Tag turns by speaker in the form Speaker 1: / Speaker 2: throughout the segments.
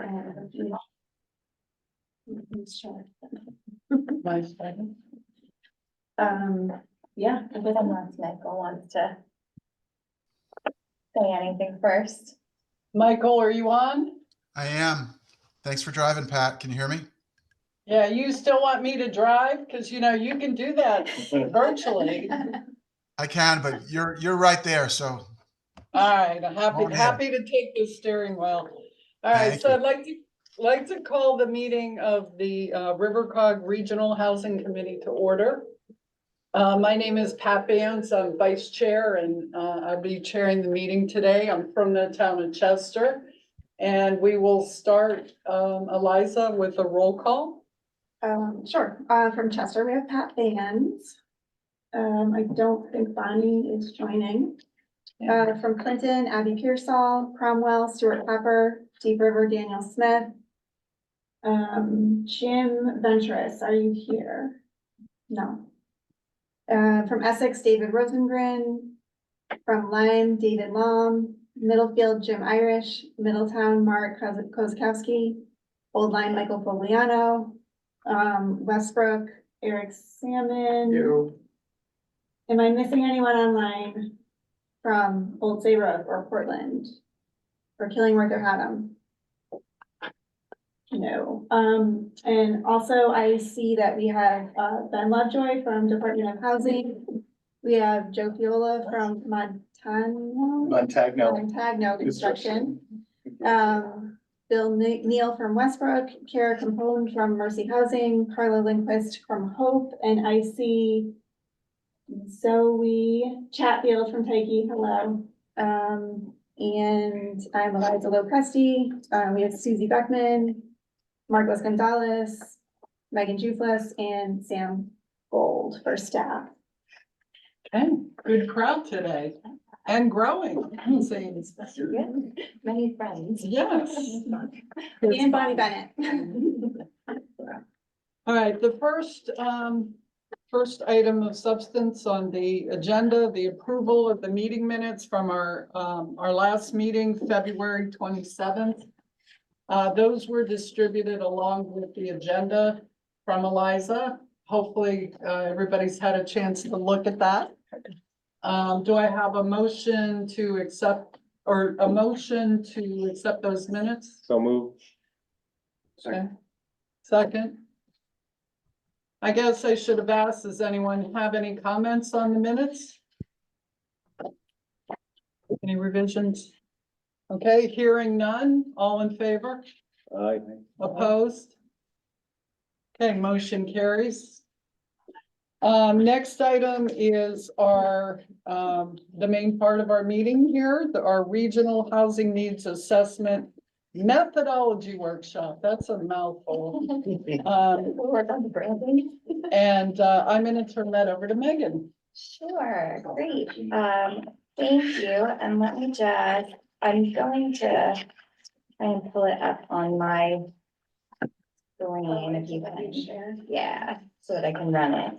Speaker 1: Yeah, unless Michael wants to say anything first.
Speaker 2: Michael, are you on?
Speaker 3: I am. Thanks for driving, Pat. Can you hear me?
Speaker 2: Yeah, you still want me to drive? Because you know, you can do that virtually.
Speaker 3: I can, but you're right there. So
Speaker 2: All right, I'm
Speaker 3: Oh, man.
Speaker 2: happy to take the steering wheel. All right,
Speaker 3: Thank
Speaker 2: so
Speaker 3: you.
Speaker 2: I'd like to call the meeting of the River Cog Regional Housing Committee to order. My name is Pat Vance. I'm vice chair, and I'll be chairing the meeting today. I'm from the town of Chester, and we will start, Eliza, with a roll call.
Speaker 4: Sure. From Chester, we have Pat Vans. I don't think Bonnie is joining. From Clinton, Abby Pearsall, Cromwell, Stuart Pepper, Deep River, Daniel Smith. Jim Venturous, are you here? No. From Essex, David Rosengren. From Lyme, David Long. Middlefield, Jim Irish. Middletown, Mark Kozakowski. Old Lyme, Michael Fogliano. Westbrook, Eric Salmon. Am I missing anyone online from Old Saybrook or Portland or Killingworth or Haddam? No. And also I see that we have Ben Lovejoy from Department of Housing. We have Joe Fiola from Montagno Construction. Bill Neal from Westbrook, Kara Capone from Mercy Housing, Carla Lindquist from Hope, and I see Zoe Chatfield from Tyke, hello. And I'm Eliza Lopresti. We have Susie Beckman, Marcos Gonzalez, Megan Juflas, and Sam Gold for staff.
Speaker 2: Okay, good crowd today and growing. Seems.
Speaker 1: Many friends.
Speaker 2: Yes.
Speaker 4: And Bonnie Bennett.
Speaker 2: All right, the first item of substance on the agenda, the approval of the meeting minutes from our last meeting, February 27th. Those were distributed along with the agenda from Eliza. Hopefully, everybody's had a chance to look at that. Do I have a motion to accept those minutes?
Speaker 5: So move.
Speaker 2: Okay. Second. I guess I should have asked, does anyone have any comments on the minutes? Any revisions? Okay, hearing none, all in favor?
Speaker 5: Aye.
Speaker 2: Opposed? Okay, motion carries. Next item is our, the main part of our meeting here, our Regional Housing Needs Assessment Methodology Workshop. That's a mouthful.
Speaker 1: Work on the branding.
Speaker 2: And I'm going to turn that over to Megan.
Speaker 1: Sure, great. Thank you. And let me just, I'm going to try and pull it up on my screen if you can share. Yeah, so that I can run it.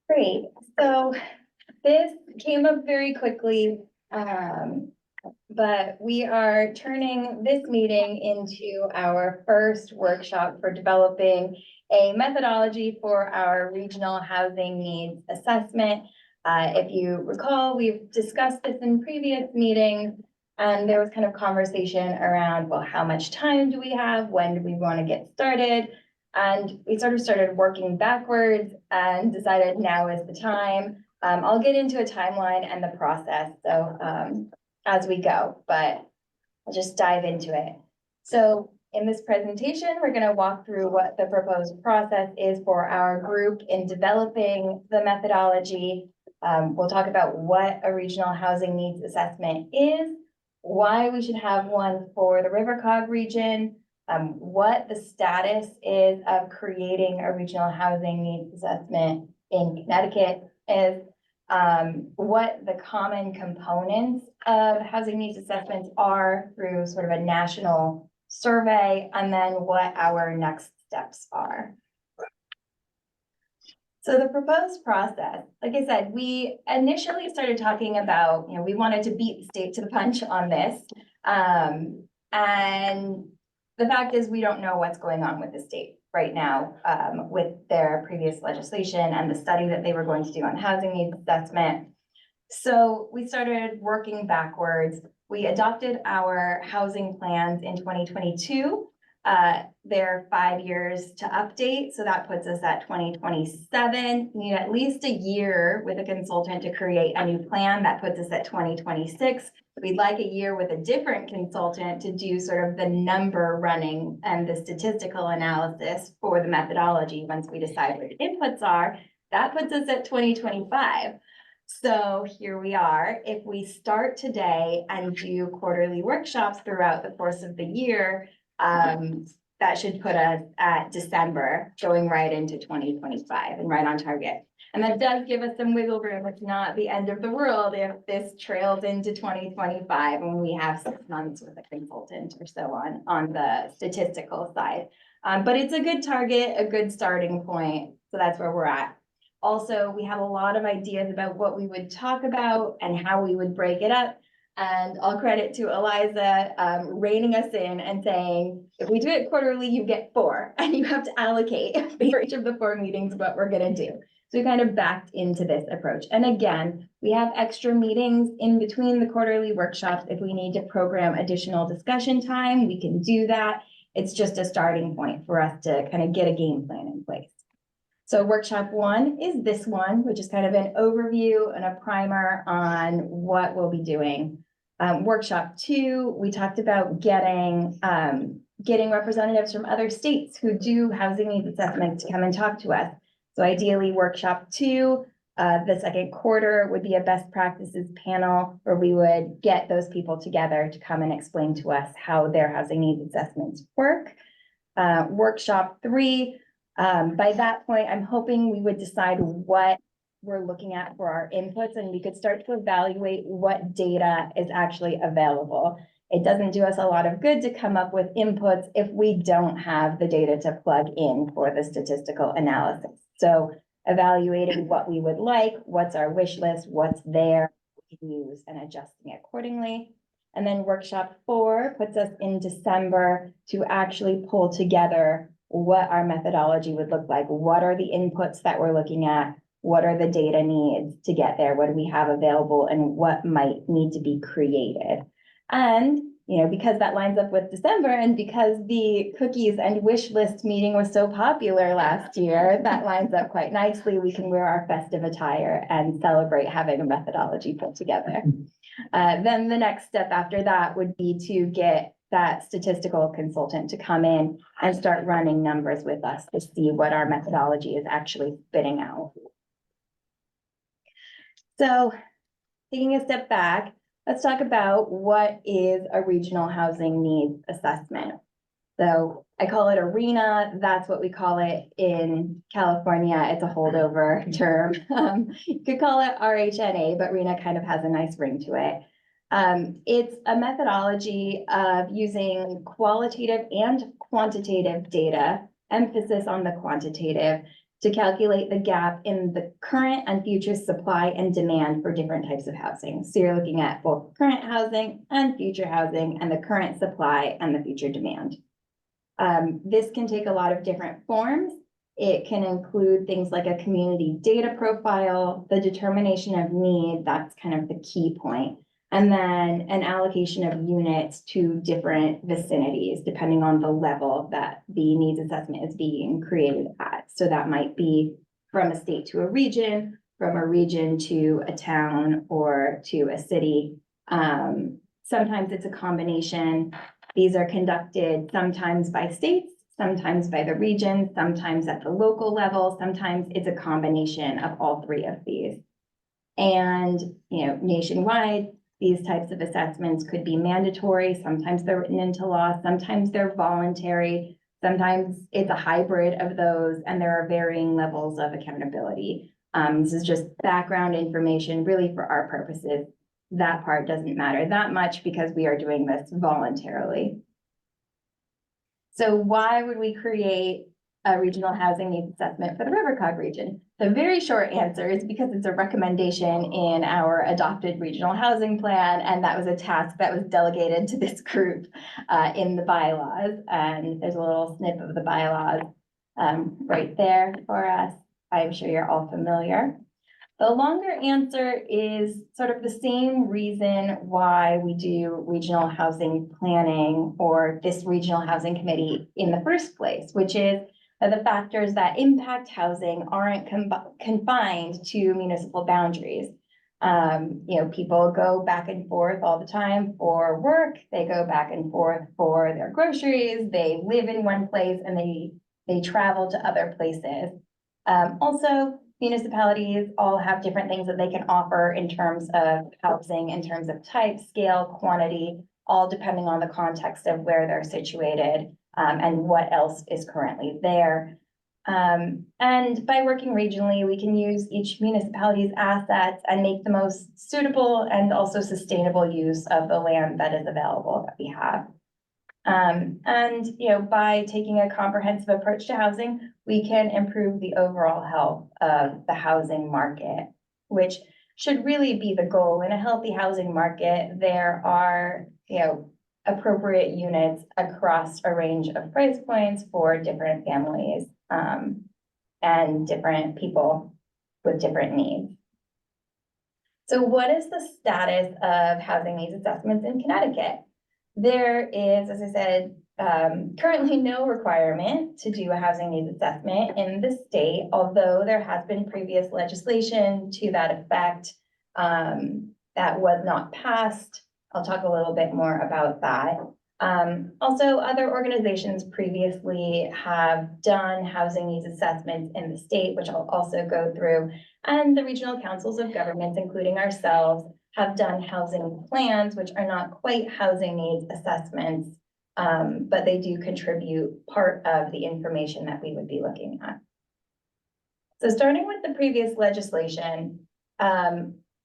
Speaker 1: Great, so this came up very quickly, but we are turning this meeting into our first workshop for developing a methodology for our regional housing needs assessment. If you recall, we've discussed this in previous meetings, and there was kind of conversation around, well, how much time do we have? When do we want to get started? And we sort of started working backwards and decided now is the time. I'll get into a timeline and the process, so as we go, but I'll just dive into it. So in this presentation, we're going to walk through what the proposed process is for our group in developing the methodology. We'll talk about what a regional housing needs assessment is, why we should have one for the River Cog region, what the status is of creating a regional housing needs assessment in Connecticut is, what the common components of housing needs assessments are through sort of a national survey, and then what our next steps are. So the proposed process, like I said, we initially started talking about, we wanted to beat the state to the punch on this. And the fact is, we don't know what's going on with the state right now, with their previous legislation and the study that they were going to do on housing needs assessment. So we started working backwards. We adopted our housing plans in 2022. They're 5 years to update, so that puts us at 2027. We need at least a year with a consultant to create a new plan. That puts us at 2026. We'd like a year with a different consultant to do sort of the number running and the statistical analysis for the methodology. Once we decide what the inputs are, that puts us at 2025. So here we are. If we start today and do quarterly workshops throughout the course of the year, that should put us at December, going right into 2025 and right on target. And that does give us some wiggle room. It's not the end of the world if this trails into 2025 when we have 6 months with a consultant or so on the statistical side. But it's a good target, a good starting point. So that's where we're at. Also, we have a lot of ideas about what we would talk about and how we would break it up. And all credit to Eliza reining us in and saying, if we do it quarterly, you get 4, and you have to allocate for each of the 4 meetings what we're gonna do. So we kind of backed into this approach. And again, we have extra meetings in between the quarterly workshops. If we need to program additional discussion time, we can do that. It's just a starting point for us to kind of get a game plan in place. So workshop 1 is this one, which is kind of an overview and a primer on what we'll be doing. Workshop 2, we talked about getting representatives from other states who do housing needs assessments to come and talk to us. So ideally, workshop 2, the second quarter would be a best practices panel where we would get those people together to come and explain to us how their housing needs assessments work. Workshop 3, by that point, I'm hoping we would decide what we're looking at for our inputs, and we could start to evaluate what data is actually available. It doesn't do us a lot of good to come up with inputs if we don't have the data to plug in for the statistical analysis. So evaluating what we would like, what's our wish list, what's there, we can use and adjusting accordingly. And then workshop 4 puts us in December to actually pull together what our methodology would look like. What are the inputs that we're looking at? What are the data needs to get there? What do we have available and what might need to be created? And, because that lines up with December and because the cookies and wish list meeting was so popular last year, that lines up quite nicely. We can wear our festive attire and celebrate having a methodology put together. Then the next step after that would be to get that statistical consultant to come in and start running numbers with us to see what our methodology is actually spitting out. So taking a step back, let's talk about what is a regional housing needs assessment. So I call it RHNA. That's what we call it in California. It's a holdover term. You could call it RHNA, but RHNA kind of has a nice ring to it. It's a methodology of using qualitative and quantitative data, emphasis on the quantitative, to calculate the gap in the current and future supply and demand for different types of housing. So you're looking at both current housing and future housing and the current supply and the future demand. This can take a lot of different forms. It can include things like a community data profile, the determination of need, that's kind of the key point. And then an allocation of units to different vicinities, depending on the level that the needs assessment is being created at. So that might be from a state to a region, from a region to a town or to a city. Sometimes it's a combination. These are conducted sometimes by states, sometimes by the region, sometimes at the local level. Sometimes it's a combination of all 3 of these. And, nationwide, these types of assessments could be mandatory. Sometimes they're written into law. Sometimes they're voluntary. Sometimes it's a hybrid of those, and there are varying levels of accountability. This is just background information really for our purposes. That part doesn't matter that much because we are doing this voluntarily. So why would we create a regional housing needs assessment for the River Cog region? The very short answer is because it's a recommendation in our adopted regional housing plan, and that was a task that was delegated to this group in the bylaws. And there's a little snip of the bylaws right there for us. I'm sure you're all familiar. The longer answer is sort of the same reason why we do regional housing planning or this regional housing committee in the first place, which is that the factors that impact housing aren't confined to municipal boundaries. People go back and forth all the time for work. They go back and forth for their groceries. They live in one place and they travel to other places. Also, municipalities all have different things that they can offer in terms of housing, in terms of type, scale, quantity, all depending on the context of where they're situated and what else is currently there. And by working regionally, we can use each municipality's assets and make the most suitable and also sustainable use of the land that is available that we have. By taking a comprehensive approach to housing, we can improve the overall health of the housing market, which should really be the goal. In a healthy housing market, there are, appropriate units across a range of price points for different families, and different people with different needs. So what is the status of housing needs assessments in Connecticut? There is, as I said, currently no requirement to do a housing needs assessment in the state, although there has been previous legislation to that effect that was not passed. I'll talk a little bit more about that. Also, other organizations previously have done housing needs assessments in the state, which I'll also go through, and the regional councils of governments, including ourselves, have done housing plans, which are not quite housing needs assessments, but they do contribute part of the information that we would be looking at. So starting with the previous legislation,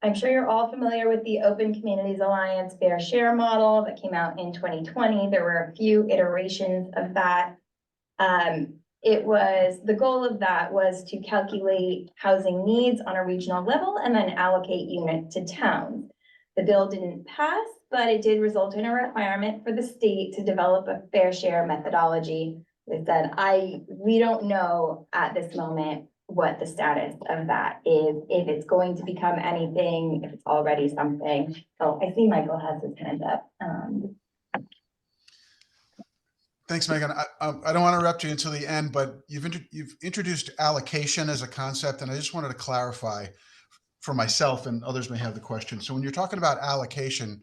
Speaker 1: I'm sure you're all familiar with the Open Communities Alliance Fair Share model that came out in 2020. There were a few iterations of that. The goal of that was to calculate housing needs on a regional level and then allocate units to towns. The bill didn't pass, but it did result in a requirement for the state to develop a fair share methodology. It said, we don't know at this moment what the status of that is, if it's going to become anything, if it's already something. Oh, I see Michael has his hand up.
Speaker 3: Thanks, Megan. I don't want to interrupt you until the end, but you've introduced allocation as a concept, and I just wanted to clarify for myself, and others may have the question. So when you're talking about allocation,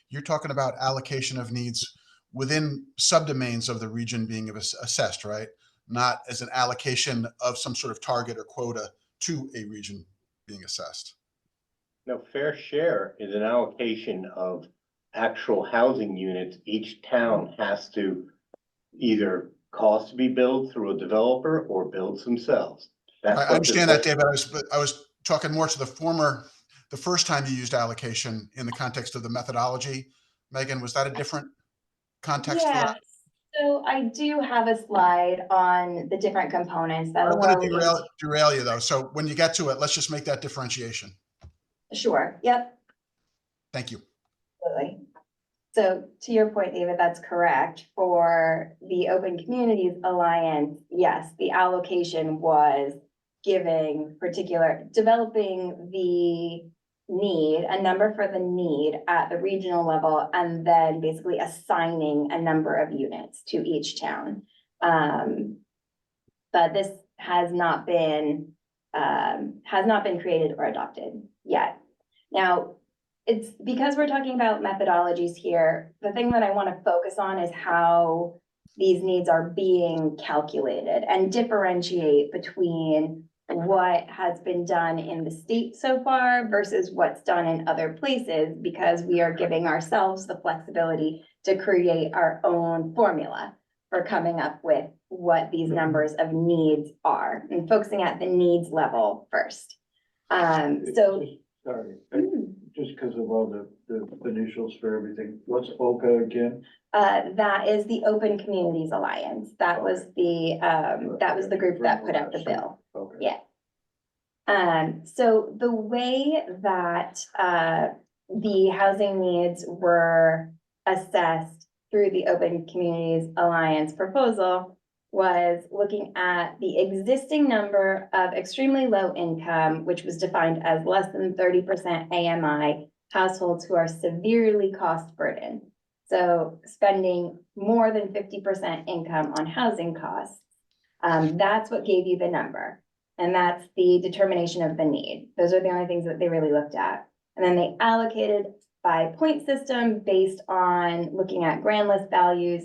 Speaker 3: you're talking about allocation of needs within subdomains of the region being assessed, right? Not as an allocation of some sort of target or quota to a region being assessed.
Speaker 5: No, fair share is an allocation of actual housing units. Each town has to either cost to be built through a developer or builds themselves.
Speaker 3: I understand that, David. I was talking more to the first time you used allocation in the context of the methodology. Megan, was that a different context for that?
Speaker 1: So I do have a slide on the different components that
Speaker 3: I don't want to derail you though. So when you get to it, let's just make that differentiation.
Speaker 1: Sure. Yep.
Speaker 3: Thank you.
Speaker 1: Absolutely. So to your point, David, that's correct. For the Open Communities Alliance, yes, the allocation was developing the need, a number for the need at the regional level, and then basically assigning a number of units to each town. But this has not been created or adopted yet. Now, it's because we're talking about methodologies here, the thing that I want to focus on is how these needs are being calculated and differentiate between what has been done in the state so far versus what's done in other places, because we are giving ourselves the flexibility to create our own formula for coming up with what these numbers of needs are, and focusing at the needs level first. So,
Speaker 6: Sorry, just because of all the initials for everything, what's OCA again?
Speaker 1: that is the Open Communities Alliance. That was the group that put out the bill.
Speaker 6: Okay.
Speaker 1: Yeah. So the way that, the housing needs were assessed through the Open Communities Alliance proposal was looking at the existing number of extremely low income, which was defined as less than 30% AMI households who are severely cost burdened. So spending more than 50% income on housing costs, that's what gave you the number. And that's the determination of the need. Those are the only things that they really looked at. And then they allocated by point system based on looking at grand list values,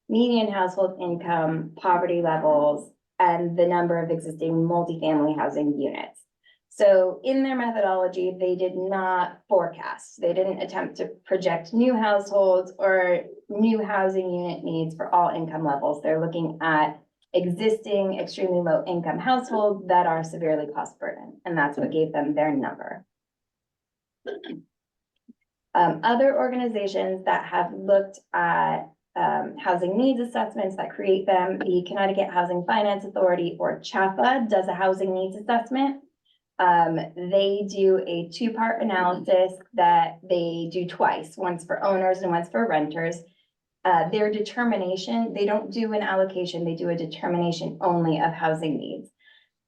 Speaker 1: median household income, poverty levels, and the number of existing multifamily housing units. So in their methodology, they did not forecast. They didn't attempt to project new households or new housing unit needs for all income levels. They're looking at existing extremely low income households that are severely cost burdened, and that's what gave them their number. Other organizations that have looked at housing needs assessments that create them, the Connecticut Housing Finance Authority, or CHAFA, does a housing needs assessment. They do a two-part analysis that they do twice, once for owners and once for renters. Their determination, they don't do an allocation, they do a determination only of housing needs.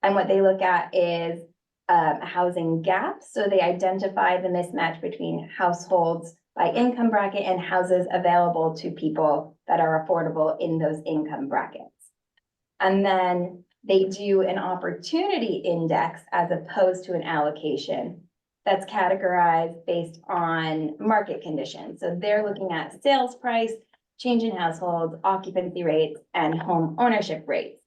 Speaker 1: And what they look at is a housing gap. So they identify the mismatch between households by income bracket and houses available to people that are affordable in those income brackets. And then they do an opportunity index as opposed to an allocation that's categorized based on market conditions. So they're looking at sales price, change in households, occupancy rates, and home ownership rates.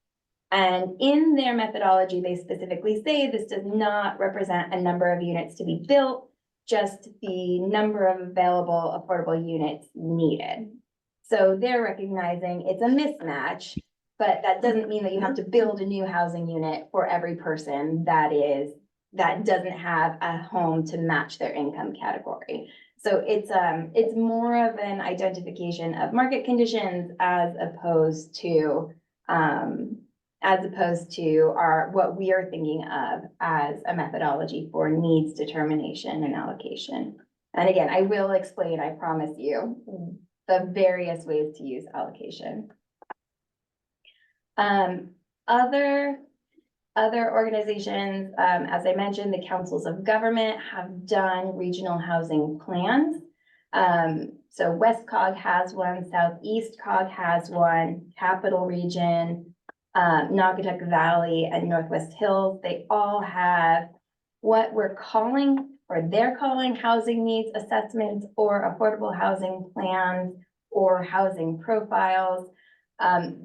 Speaker 1: And in their methodology, they specifically say this does not represent a number of units to be built, just the number of available affordable units needed. So they're recognizing it's a mismatch, but that doesn't mean that you have to build a new housing unit for every person that doesn't have a home to match their income category. So it's more of an identification of market conditions as opposed to what we are thinking of as a methodology for needs determination and allocation. And again, I will explain, I promise you, the various ways to use allocation. Other organizations, as I mentioned, the councils of government have done regional housing plans. So West Cog has one, Southeast Cog has one, Capital Region, Naugatuck Valley, and Northwest Hills. They all have what we're calling, or they're calling, housing needs assessments or affordable housing plans or housing profiles.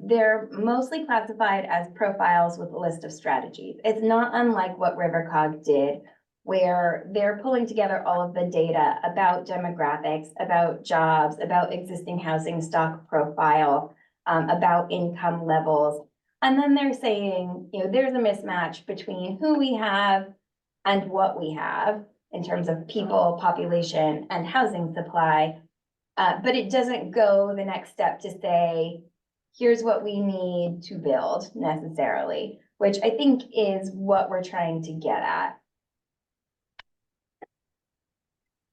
Speaker 1: They're mostly classified as profiles with a list of strategies. It's not unlike what RiverCog did, where they're pulling together all of the data about demographics, about jobs, about existing housing stock profile, about income levels. And then they're saying, there's a mismatch between who we have and what we have in terms of people, population, and housing supply. But it doesn't go the next step to say, here's what we need to build necessarily, which I think is what we're trying to get at.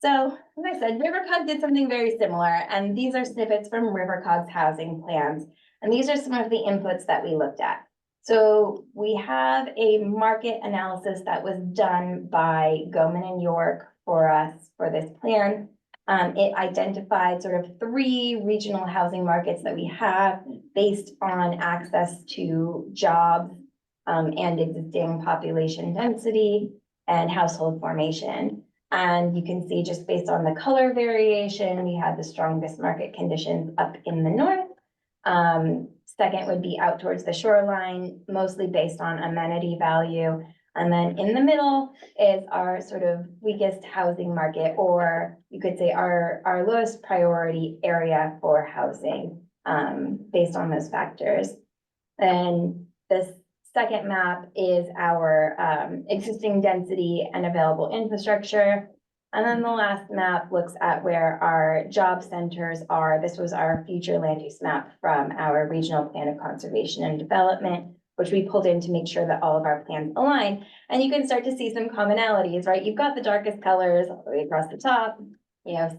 Speaker 1: So, as I said, RiverCog did something very similar, and these are snippets from RiverCog's housing plans. And these are some of the inputs that we looked at. So we have a market analysis that was done by Goman and York for us for this plan. It identified sort of 3 regional housing markets that we have based on access to jobs and existing population density and household formation. And you can see just based on the color variation, we had the strongest market conditions up in the north. Second would be out towards the shoreline, mostly based on amenity value. And then in the middle is our sort of weakest housing market, or you could say our lowest priority area for housing, based on those factors. And the second map is our existing density and available infrastructure. And then the last map looks at where our job centers are. This was our future land use map from our regional plan of conservation and development, which we pulled in to make sure that all of our plans align. And you can start to see some commonalities, right? You've got the darkest colors all the way across the top,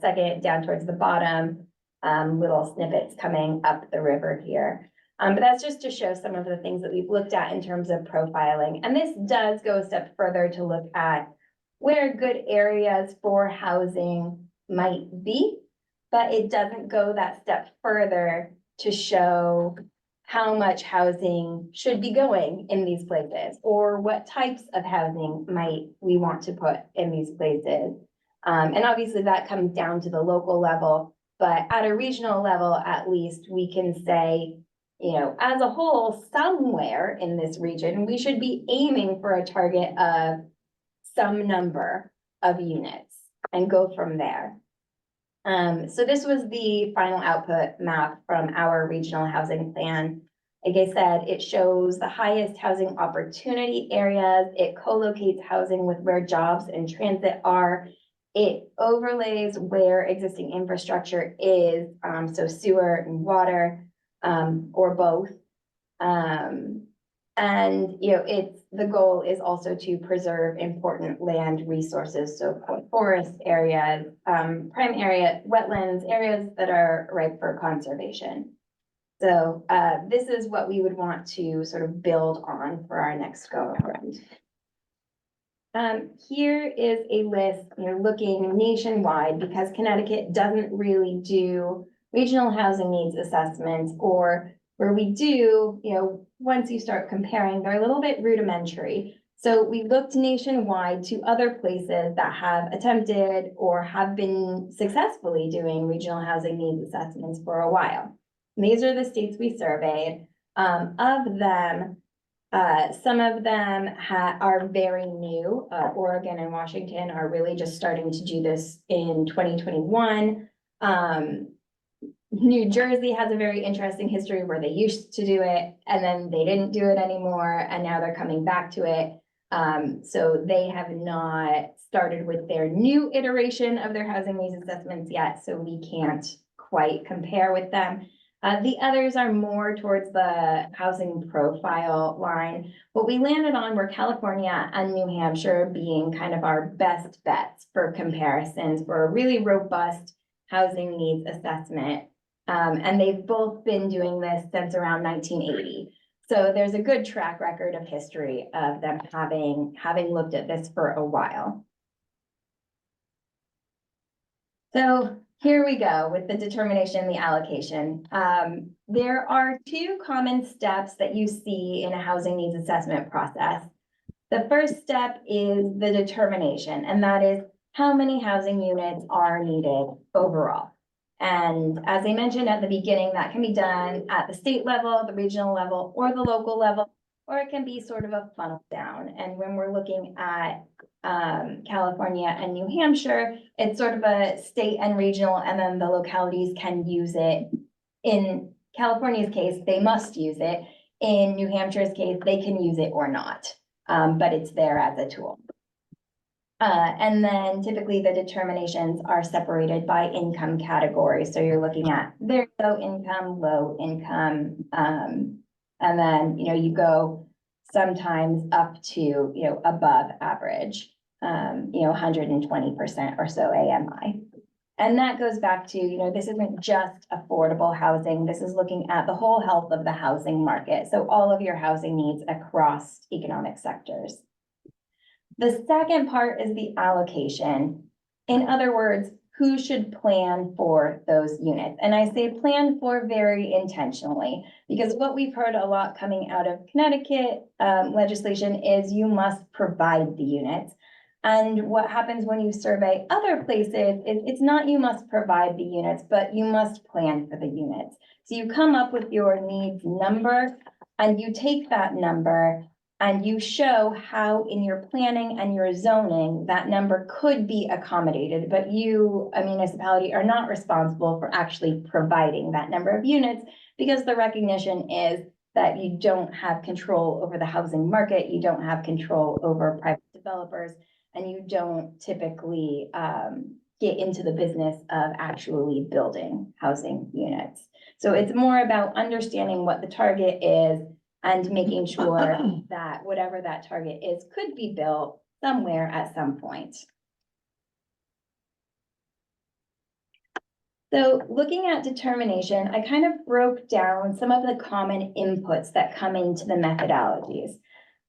Speaker 1: second down towards the bottom, little snippets coming up the river here. But that's just to show some of the things that we've looked at in terms of profiling. And this does go a step further to look at where good areas for housing might be, but it doesn't go that step further to show how much housing should be going in these places, or what types of housing might we want to put in these places. And obviously that comes down to the local level, but at a regional level, at least we can say, as a whole, somewhere in this region, we should be aiming for a target of some number of units and go from there. So this was the final output map from our regional housing plan. Like I said, it shows the highest housing opportunity areas. It co-locates housing with where jobs and transit are. It overlays where existing infrastructure is, so sewer and water, or both. And, the goal is also to preserve important land resources, so forest areas, prime area, wetlands, areas that are ripe for conservation. So this is what we would want to sort of build on for our next go around. Here is a list, looking nationwide, because Connecticut doesn't really do regional housing needs assessments, or where we do, once you start comparing, they're a little bit rudimentary. So we looked nationwide to other places that have attempted or have been successfully doing regional housing needs assessments for a while. And these are the states we surveyed. Of them, some of them are very new. Oregon and Washington are really just starting to do this in 2021. New Jersey has a very interesting history where they used to do it and then they didn't do it anymore, and now they're coming back to it. So they have not started with their new iteration of their housing needs assessments yet, so we can't quite compare with them. The others are more towards the housing profile line. What we landed on were California and New Hampshire being kind of our best bets for comparisons for a really robust housing needs assessment. And they've both been doing this since around 1980. So there's a good track record of history of them having looked at this for a while. So here we go with the determination, the allocation. There are two common steps that you see in a housing needs assessment process. The first step is the determination, and that is how many housing units are needed overall. And as I mentioned at the beginning, that can be done at the state level, the regional level, or the local level, or it can be sort of a funnel down. And when we're looking at California and New Hampshire, it's sort of a state and regional, and then the localities can use it. In California's case, they must use it. In New Hampshire's case, they can use it or not, but it's there as a tool. And then typically the determinations are separated by income category. So you're looking at very low income, and then, you go sometimes up to, above average, 120% or so AMI. And that goes back to, this isn't just affordable housing. This is looking at the whole health of the housing market. So all of your housing needs across economic sectors. The second part is the allocation. In other words, who should plan for those units? And I say plan for very intentionally, because what we've heard a lot coming out of Connecticut legislation is you must provide the units. And what happens when you survey other places is it's not you must provide the units, but you must plan for the units. So you come up with your needs number, and you take that number and you show how in your planning and your zoning that number could be accommodated, but you, a municipality, are not responsible for actually providing that number of units, because the recognition is that you don't have control over the housing market, you don't have control over private developers, and you don't typically get into the business of actually building housing units. So it's more about understanding what the target is and making sure that whatever that target is could be built somewhere at some point. So looking at determination, I kind of broke down some of the common inputs that come into the methodologies.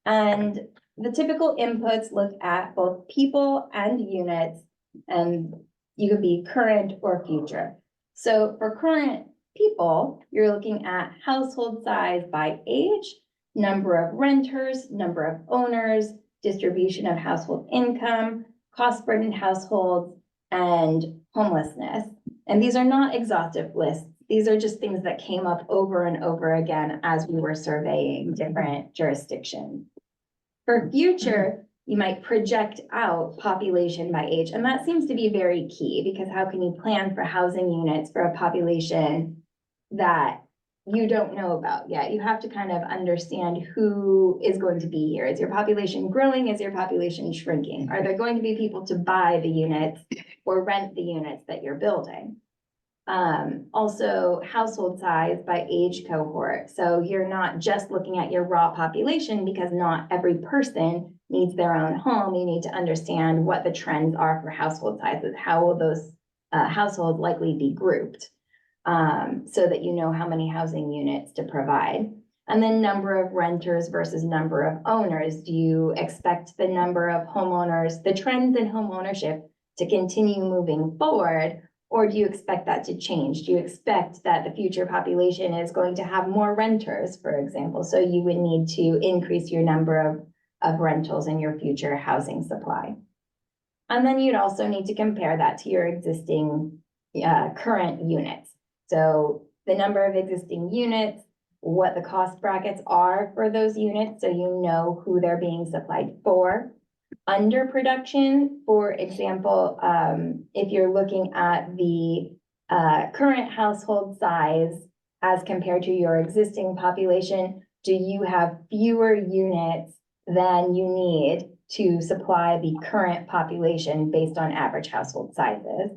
Speaker 1: And the typical inputs look at both people and units, and you could be current or future. So for current people, you're looking at household size by age, number of renters, number of owners, distribution of household income, cost burdened households, and homelessness. And these are not exhaustive lists. These are just things that came up over and over again as we were surveying different jurisdictions. For future, you might project out population by age, and that seems to be very key, because how can you plan for housing units for a population that you don't know about yet? You have to kind of understand who is going to be here. Is your population growing? Is your population shrinking? Are there going to be people to buy the units or rent the units that you're building? Also household size by age cohort. So you're not just looking at your raw population, because not every person needs their own home. You need to understand what the trends are for household sizes. How will those households likely be grouped, so that you know how many housing units to provide. And then number of renters versus number of owners. Do you expect the number of homeowners, the trends in home ownership, to continue moving forward? Or do you expect that to change? Do you expect that the future population is going to have more renters, for example? So you would need to increase your number of rentals in your future housing supply. And then you'd also need to compare that to your existing current units. So the number of existing units, what the cost brackets are for those units, so you know who they're being supplied for. Underproduction, for example, if you're looking at the current household size as compared to your existing population, do you have fewer units than you need to supply the current population based on average household sizes?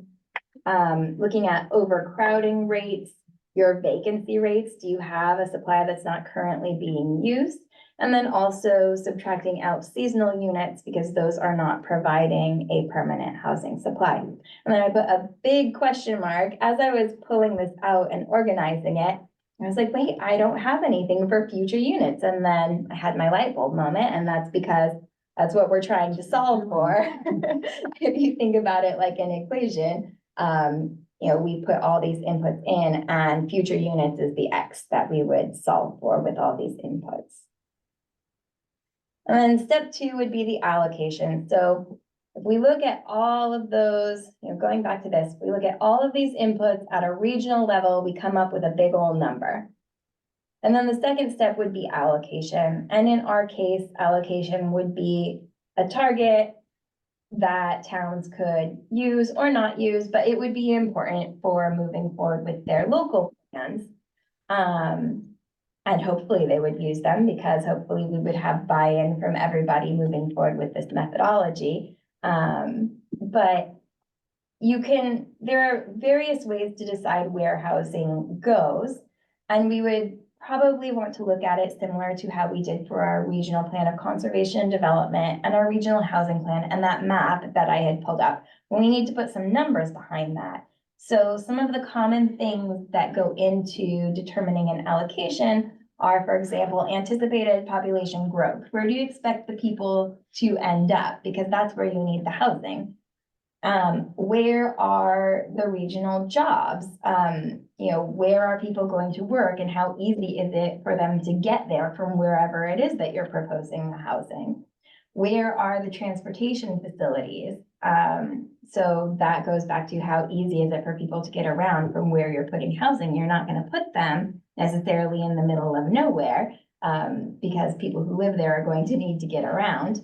Speaker 1: Looking at overcrowding rates, your vacancy rates, do you have a supply that's not currently being used? And then also subtracting out seasonal units, because those are not providing a permanent housing supply. And then I put a big question mark as I was pulling this out and organizing it. I was like, wait, I don't have anything for future units. And then I had my light bulb moment, and that's because that's what we're trying to solve for. If you think about it like an equation, you know, we put all these inputs in, and future units is the X that we would solve for with all these inputs. And then step 2 would be the allocation. So if we look at all of those, you know, going back to this, we look at all of these inputs at a regional level, we come up with a big old number. And then the second step would be allocation. And in our case, allocation would be a target that towns could use or not use, but it would be important for moving forward with their local plans. And hopefully they would use them, because hopefully we would have buy-in from everybody moving forward with this methodology. But there are various ways to decide where housing goes. And we would probably want to look at it similar to how we did for our regional plan of conservation and development and our regional housing plan and that map that I had pulled up. We need to put some numbers behind that. So some of the common things that go into determining an allocation are, for example, anticipated population growth. Where do you expect the people to end up? Because that's where you need the housing. Where are the regional jobs? You know, where are people going to work, and how easy is it for them to get there from wherever it is that you're proposing the housing? Where are the transportation facilities? So that goes back to how easy is it for people to get around from where you're putting housing. You're not going to put them necessarily in the middle of nowhere, because people who live there are going to need to get around.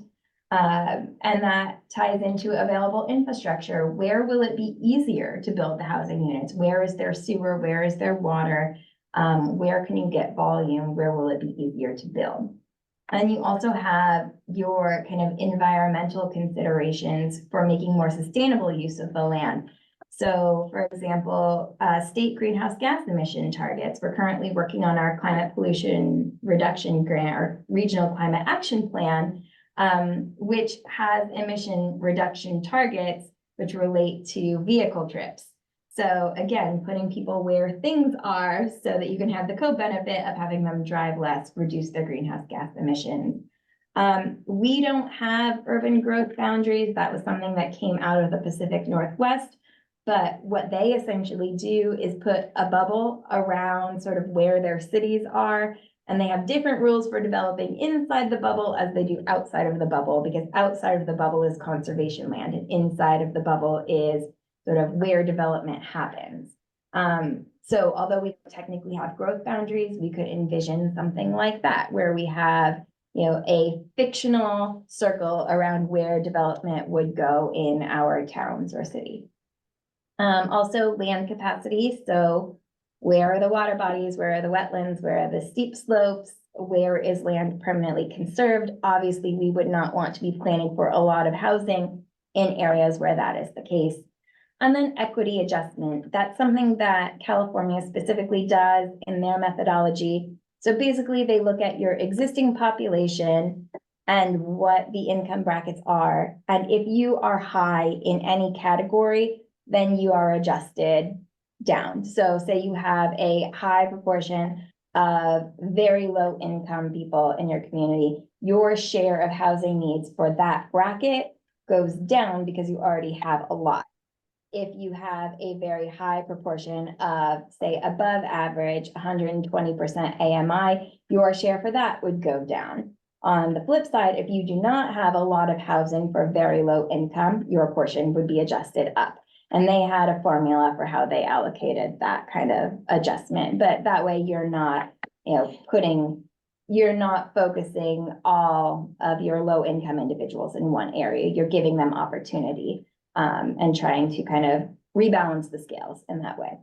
Speaker 1: And that ties into available infrastructure. Where will it be easier to build the housing units? Where is there sewer? Where is there water? Where can you get volume? Where will it be easier to build? And you also have your kind of environmental considerations for making more sustainable use of the land. So for example, state greenhouse gas emission targets. We're currently working on our climate pollution reduction grant or regional climate action plan, which has emission reduction targets which relate to vehicle trips. So again, putting people where things are so that you can have the co-benefit of having them drive less, reduce their greenhouse gas emissions. We don't have urban growth boundaries. That was something that came out of the Pacific Northwest. But what they essentially do is put a bubble around sort of where their cities are. And they have different rules for developing inside the bubble as they do outside of the bubble, because outside of the bubble is conservation land and inside of the bubble is sort of where development happens. So although we technically have growth boundaries, we could envision something like that, where we have, a fictional circle around where development would go in our towns or city. Also land capacity. So where are the water bodies? Where are the wetlands? Where are the steep slopes? Where is land permanently conserved? Obviously, we would not want to be planning for a lot of housing in areas where that is the case. And then equity adjustment. That's something that California specifically does in their methodology. So basically, they look at your existing population and what the income brackets are. And if you are high in any category, then you are adjusted down. So say you have a high proportion of very low income people in your community, your share of housing needs for that bracket goes down because you already have a lot. If you have a very high proportion of, say, above average, 120% AMI, your share for that would go down. On the flip side, if you do not have a lot of housing for very low income, your portion would be adjusted up. And they had a formula for how they allocated that kind of adjustment, but that way you're not, you're not focusing all of your low income individuals in one area. You're giving them opportunity. And trying to kind of rebalance the scales in that way.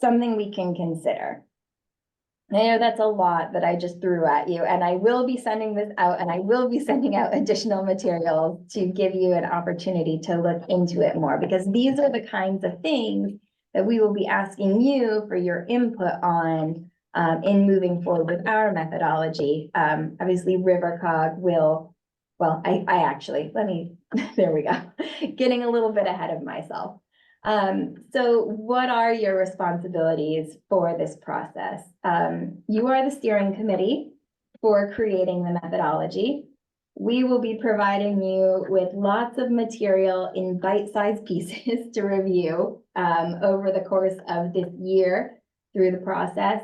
Speaker 1: Something we can consider. I know that's a lot that I just threw at you, and I will be sending this out, and I will be sending out additional materials to give you an opportunity to look into it more, because these are the kinds of things that we will be asking you for your input on in moving forward with our methodology. Obviously, RiverCog will. Well, I actually, there we go, getting a little bit ahead of myself. So what are your responsibilities for this process? You are the steering committee for creating the methodology. We will be providing you with lots of material in bite-sized pieces to review over the course of this year through the process.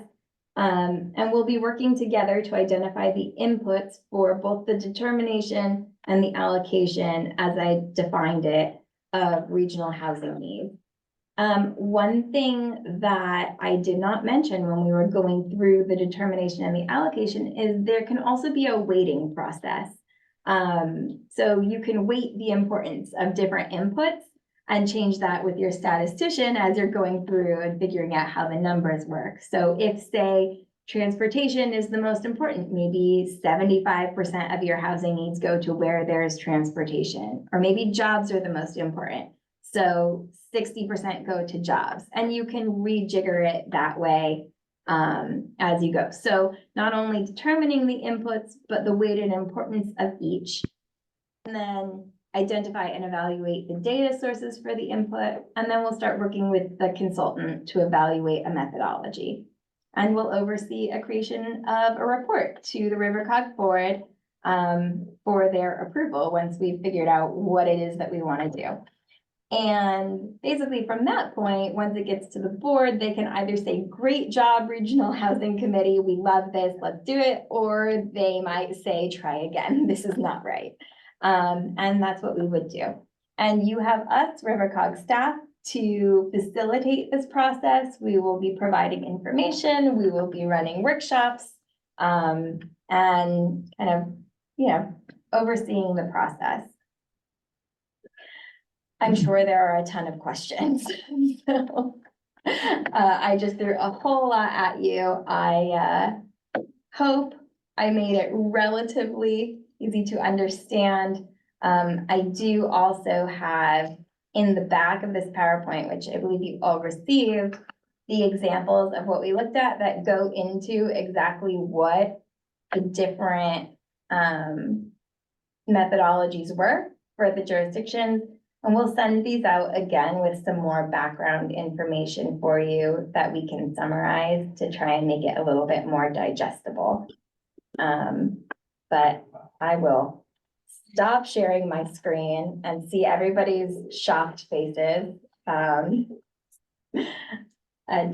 Speaker 1: And we'll be working together to identify the inputs for both the determination and the allocation, as I defined it, of regional housing needs. One thing that I did not mention when we were going through the determination and the allocation is there can also be a weighting process. So you can weight the importance of different inputs and change that with your statistician as you're going through and figuring out how the numbers work. So if, say, transportation is the most important, maybe 75% of your housing needs go to where there's transportation, or maybe jobs are the most important. So 60% go to jobs, and you can rejigger it that way as you go. So not only determining the inputs, but the weighted importance of each. And then identify and evaluate the data sources for the input, and then we'll start working with the consultant to evaluate a methodology. And we'll oversee a creation of a report to the RiverCog board for their approval once we've figured out what it is that we want to do. And basically from that point, once it gets to the board, they can either say, great job, Regional Housing Committee, we love this, let's do it, or they might say, try again, this is not right. And that's what we would do. And you have us, RiverCog staff, to facilitate this process. We will be providing information, we will be running workshops, and kind of, overseeing the process. I'm sure there are a ton of questions. So I just threw a whole lot at you. I hope I made it relatively easy to understand. I do also have in the back of this PowerPoint, which I believe you all received, the examples of what we looked at that go into exactly what the different methodologies were for the jurisdictions. And we'll send these out again with some more background information for you that we can summarize to try and make it a little bit more digestible. But I will stop sharing my screen and see everybody's shocked faces, and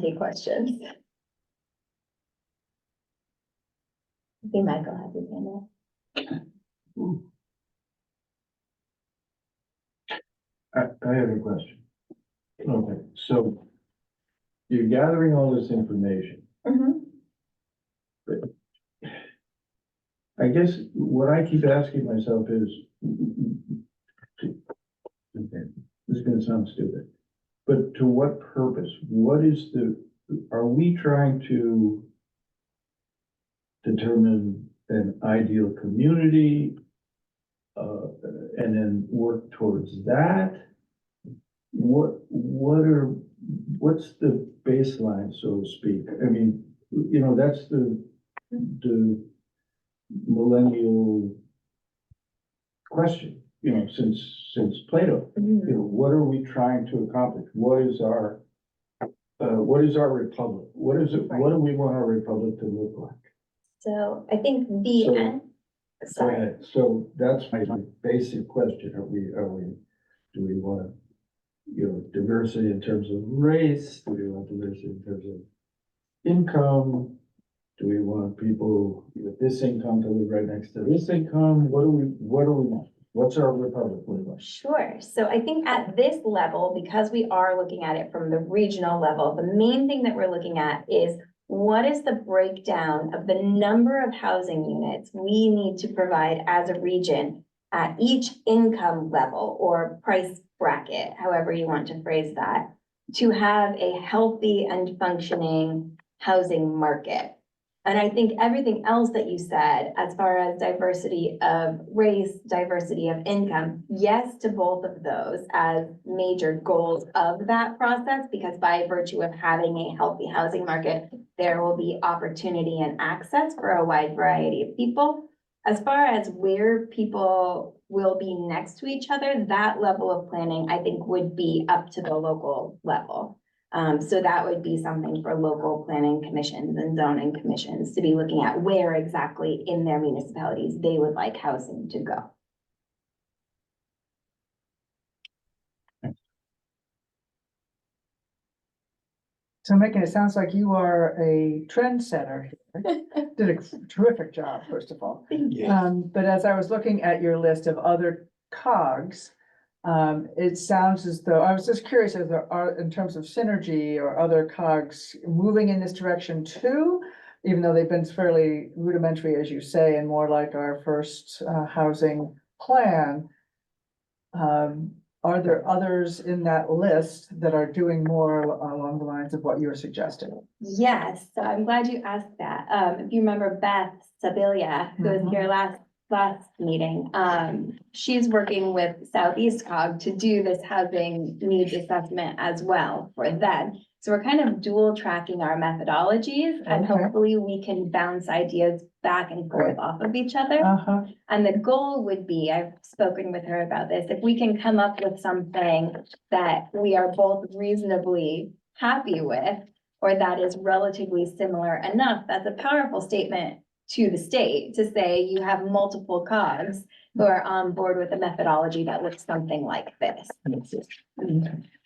Speaker 1: take questions. I think Michael has his hand up.
Speaker 6: I have a question. Okay, so you're gathering all this information. I guess what I keep asking myself is, okay, this is gonna sound stupid, but to what purpose? What is are we trying to determine an ideal community? And then work towards that? What's the baseline, so to speak? I mean, you know, that's the millennial question, you know, since Plato. You know, what are we trying to accomplish? What is our republic? What is it? What do we want our republic to look like?
Speaker 1: So I think the
Speaker 6: So-
Speaker 1: end.
Speaker 6: Go
Speaker 1: Sorry.
Speaker 6: ahead. So that's my basic question. Do we want, you know, diversity in terms of race? Do we want diversity in terms of income? Do we want people with this income to live right next to this income? What do we want? What's our republic look like?
Speaker 1: Sure. So I think at this level, because we are looking at it from the regional level, the main thing that we're looking at is what is the breakdown of the number of housing units we need to provide as a region at each income level or price bracket, however you want to phrase that, to have a healthy and functioning housing market. And I think everything else that you said, as far as diversity of race, diversity of income, yes to both of those as major goals of that process, because by virtue of having a healthy housing market, there will be opportunity and access for a wide variety of people. As far as where people will be next to each other, that level of planning, I think, would be up to the local level. So that would be something for local planning commissions and zoning commissions to be looking at where exactly in their municipalities they would like housing to go.
Speaker 7: So Megan, it sounds like you are a trendsetter here. Did a terrific job, first of all.
Speaker 1: Thank you.
Speaker 7: But as I was looking at your list of other cogs, it sounds as though, I was just curious if there are, in terms of synergy or other cogs moving in this direction too, even though they've been fairly rudimentary, as you say, and more like our first housing plan. Are there others in that list that are doing more along the lines of what you were suggesting?
Speaker 1: Yes, so I'm glad you asked that. If you remember Beth Sabilia, who was here last meeting, she's working with Southeast Cog to do this housing needs assessment as well for them. So we're kind of dual tracking our methodologies and
Speaker 7: Okay.
Speaker 1: hopefully we can bounce ideas back and forth off of each other. And the goal would be, I've spoken with her about this, if we can come up with something that we are both reasonably happy with, or that is relatively similar enough, that's a powerful statement to the state to say you have multiple cogs who are on board with a methodology that looks something like this.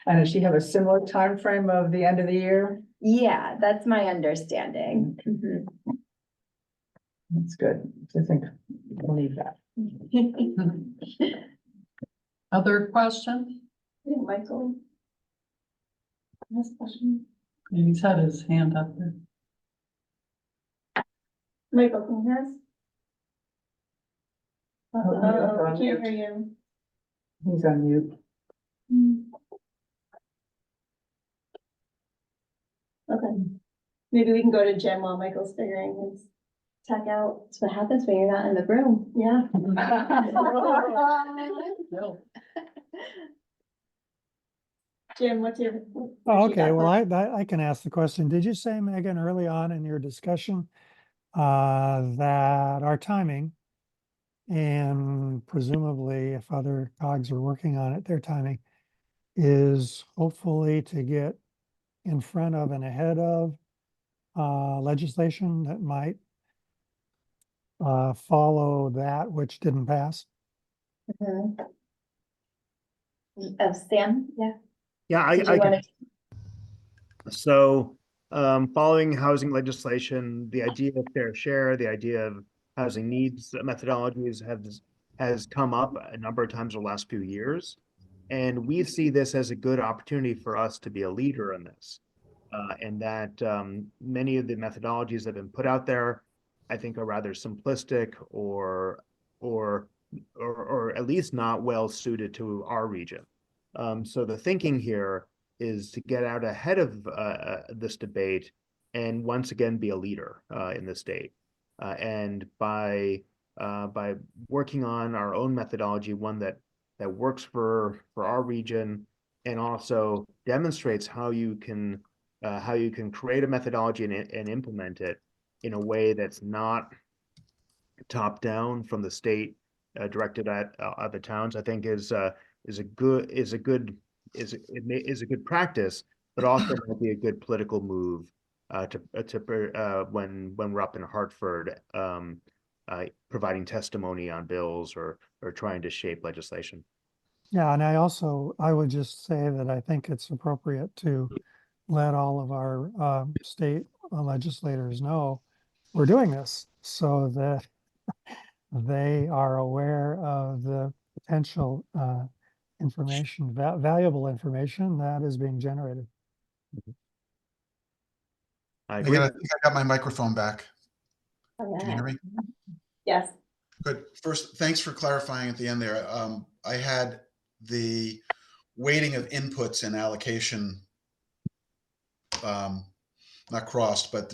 Speaker 7: And does she have a similar time frame of the end of the year?
Speaker 1: Yeah, that's my understanding. Mhm.
Speaker 7: That's good. I think we'll need that.
Speaker 2: Other questions?
Speaker 1: Yeah, Michael. Last question.
Speaker 2: He's had his hand up there.
Speaker 1: Michael, can you hear us?
Speaker 7: Oh,
Speaker 1: We can't hear you.
Speaker 7: He's on mute.
Speaker 4: Okay. Maybe we can go to Jim while Michael's figuring his tech out.
Speaker 1: That's what happens when you're not in the room.
Speaker 4: Yeah. Jim, what's your?
Speaker 8: Oh, okay, well, I can ask the question. Did you say, Megan, early on in your discussion, that our timing and presumably if other cogs are working on it, their timing is hopefully to get in front of and ahead of legislation that might follow that which didn't pass?
Speaker 1: Mhm. Sam, yeah.
Speaker 9: Yeah,
Speaker 1: Did you
Speaker 9: I
Speaker 1: want
Speaker 9: can. So, following housing legislation, the idea of fair share, the idea of housing needs methodologies has come up a number of times in the last few years. And we see this as a good opportunity for us to be a leader in this. And that many of the methodologies that have been put out there, I think are rather simplistic or at least not well suited to our region. So the thinking here is to get out ahead of this debate and once again be a leader in the state. And by working on our own methodology, one that works for our region and also demonstrates how you can create a methodology and implement it in a way that's not top down from the state, directed at other towns, I think is a good practice, but also might be a good political move when we're up in Hartford, providing testimony on bills or trying to shape legislation.
Speaker 8: Yeah, and I would just say that I think it's appropriate to let all of our state legislators know we're doing this so that they are aware of the potential information, valuable information that is being generated.
Speaker 9: I agree.
Speaker 3: Megan, I think I got my microphone back.
Speaker 1: to?
Speaker 3: Can you hear me?
Speaker 4: Yes.
Speaker 3: Good. First, thanks for clarifying at the end there. I had the weighting of inputs and allocation not crossed, but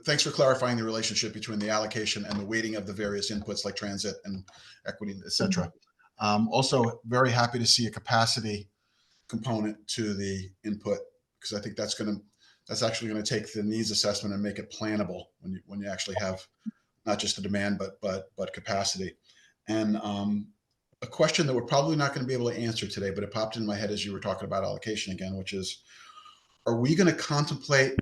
Speaker 3: thanks for clarifying the relationship between the allocation and the weighting of the various inputs like transit and equity, et cetera. Also, very happy to see a capacity component to the input because I think that's actually going to take the needs assessment and make it plannable when you actually have not just the demand but capacity. And a question that we're probably not going to be able to answer today, but it popped into my head as you were talking about allocation again, which is, are we going to contemplate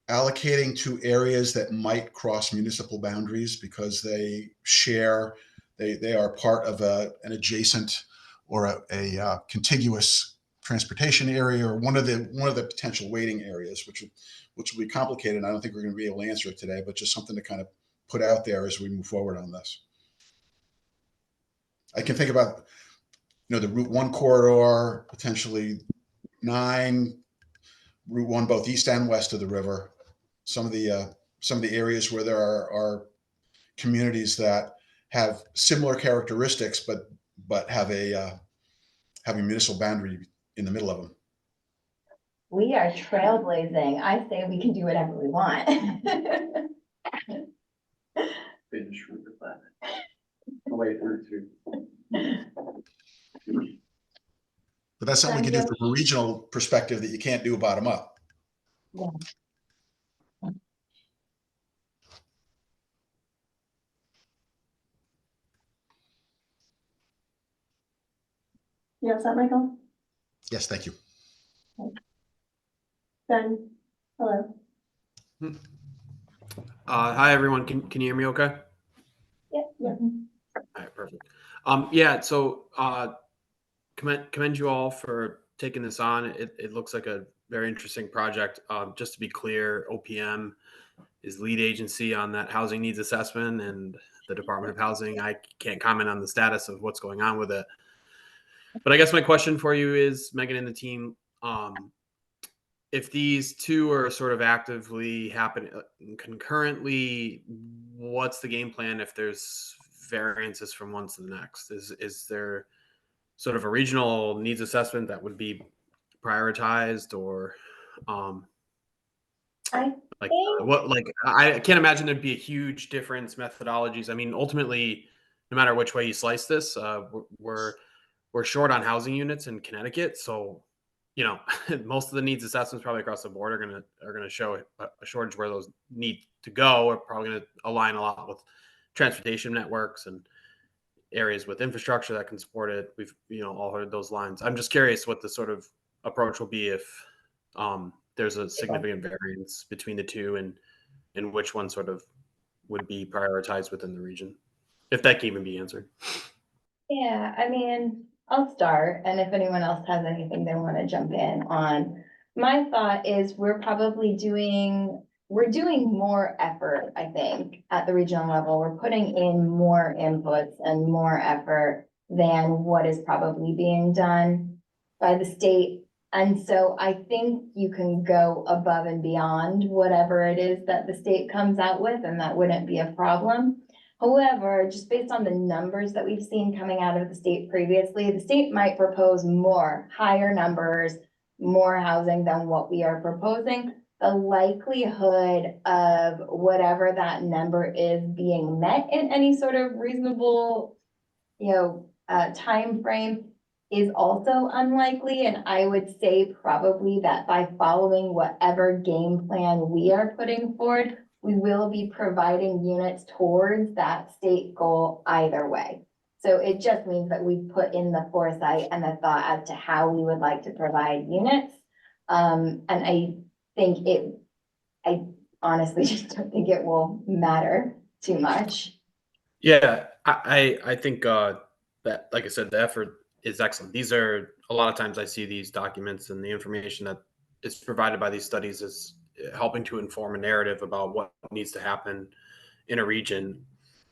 Speaker 3: allocating to areas that might cross municipal boundaries because they are part of an adjacent or a contiguous transportation area, or one of the potential weighting areas, which will be complicated. I don't think we're going to be able to answer it today, but just something to kind of put out there as we move forward on this. I can think about, the Route 1 corridor, potentially 9, Route 1, both east and west of the river. Some of the areas where there are communities that have similar characteristics, but have a municipal boundary in the middle of them.
Speaker 1: We are trailblazing. I say we can do whatever we want.
Speaker 6: Finish with the planet. Wait, Route 2.
Speaker 3: But that's something we can do from a regional perspective that you can't do bottom up.
Speaker 1: Yeah.
Speaker 4: You have that, Michael?
Speaker 3: Yes, thank you.
Speaker 4: Ben, hello.
Speaker 10: Hi, everyone. Can you hear me okay?
Speaker 4: Yeah.
Speaker 10: All right, perfect. Yeah, so commend you all for taking this on. It looks like a very interesting project. Just to be clear, OPM is lead agency on that housing needs assessment, and the Department of Housing, I can't comment on the status of what's going on with it. But I guess my question for you is, Megan and the team, if these two are sort of actively happening concurrently, what's the game plan if there's variances from one to the next? Is there sort of a regional needs assessment that would be prioritized, or
Speaker 1: I
Speaker 10: Like,
Speaker 1: think,
Speaker 10: I can't imagine there'd be a huge difference methodologies. I mean, ultimately, no matter which way you slice this, we're short on housing units in Connecticut. So, most of the needs assessments probably across the board are gonna show a shortage where those need to go. Are probably gonna align a lot with transportation networks and areas with infrastructure that can support it. We've all heard those lines. I'm just curious what the sort of approach will be if there's a significant variance between the two, and which one sort of would be prioritized within the region, if that can even be answered.
Speaker 1: yeah, I mean, I'll start, and if anyone else has anything they want to jump in on. My thought is we're doing more effort, I think, at the regional level. We're putting in more inputs and more effort than what is probably being done by the state. And so I think you can go above and beyond whatever it is that the state comes out with, and that wouldn't be a problem. However, just based on the numbers that we've seen coming out of the state previously, the state might propose higher numbers, more housing than what we are proposing. The likelihood of whatever that number is being met in any sort of reasonable, time frame is also unlikely. And I would say probably that by following whatever game plan we are putting forward, we will be providing units towards that state goal either way. So it just means that we put in the foresight and the thought as to how we would like to provide units. And I honestly just don't think it will matter too much.
Speaker 10: Yeah, I think that, like I said, the effort is excellent. These are a lot of times I see these documents and the information that is provided by these studies is helping to inform a narrative about what needs to happen in a region.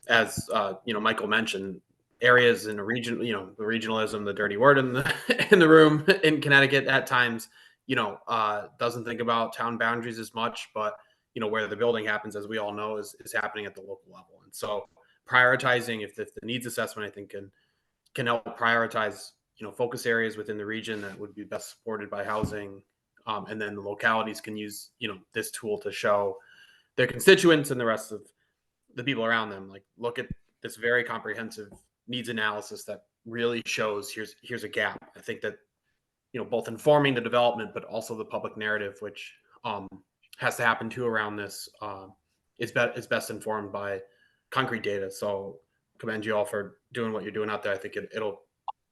Speaker 10: As Michael mentioned, areas in a region, the regionalism, the dirty word in the in the room in Connecticut at times, doesn't think about town boundaries as much, but where the building happens, as we all know, is happening at the local level. And so prioritizing, if the needs assessment, I think can help prioritize focus areas within the region that would be best supported by housing, and then the localities can use this tool to show their constituents and the rest of the people around them, like, look at this very comprehensive needs analysis that really shows here's a gap. I think that both informing the development but also the public narrative, which has to happen too around this, is best informed by concrete data. So commend you all for doing what you're doing out there. I think it'll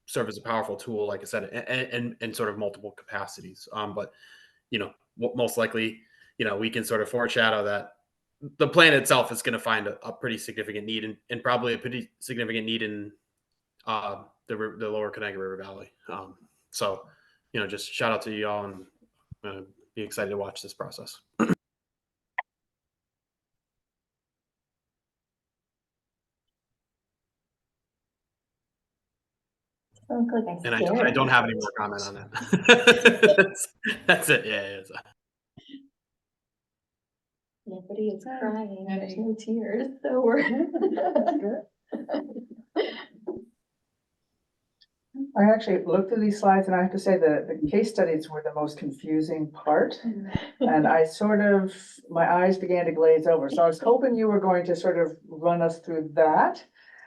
Speaker 10: serve as a powerful tool, like I said, and sort of multiple capacities. But most likely, we can sort of foreshadow that the plan itself is going to find a pretty significant need, and probably a pretty significant need in the lower Connecticut River Valley. So, just shout out to you all, and be excited to watch this process.
Speaker 1: Sounds like I'm
Speaker 10: And I
Speaker 1: scared.
Speaker 10: don't have any more comment on that. that's it. Yeah.
Speaker 1: Nobody is crying. There's no tears, so we're
Speaker 7: I actually looked through these slides and I have to say the case studies were the most confusing part. And my eyes began to glaze over. So I was hoping you were going to sort of run us through that.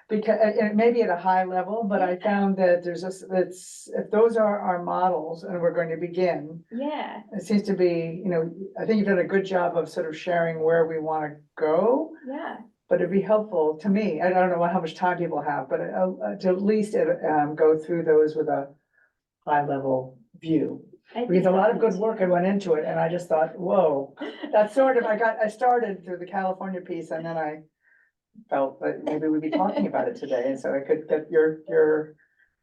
Speaker 7: Because maybe at a high level, but I found that if those are our models and we're going to begin,
Speaker 1: Yeah,
Speaker 7: it seems to be, I think you've done a good job of sort of sharing where we want to go.
Speaker 1: yeah.
Speaker 7: But it'd be helpful to me, I don't know how much time people have, but to at least go through those with a high level view. Because a lot of good work had went into it, and I just thought, whoa, that's sort of, I started through the California piece, and then I felt that maybe we'd be talking about it today, and so I could get your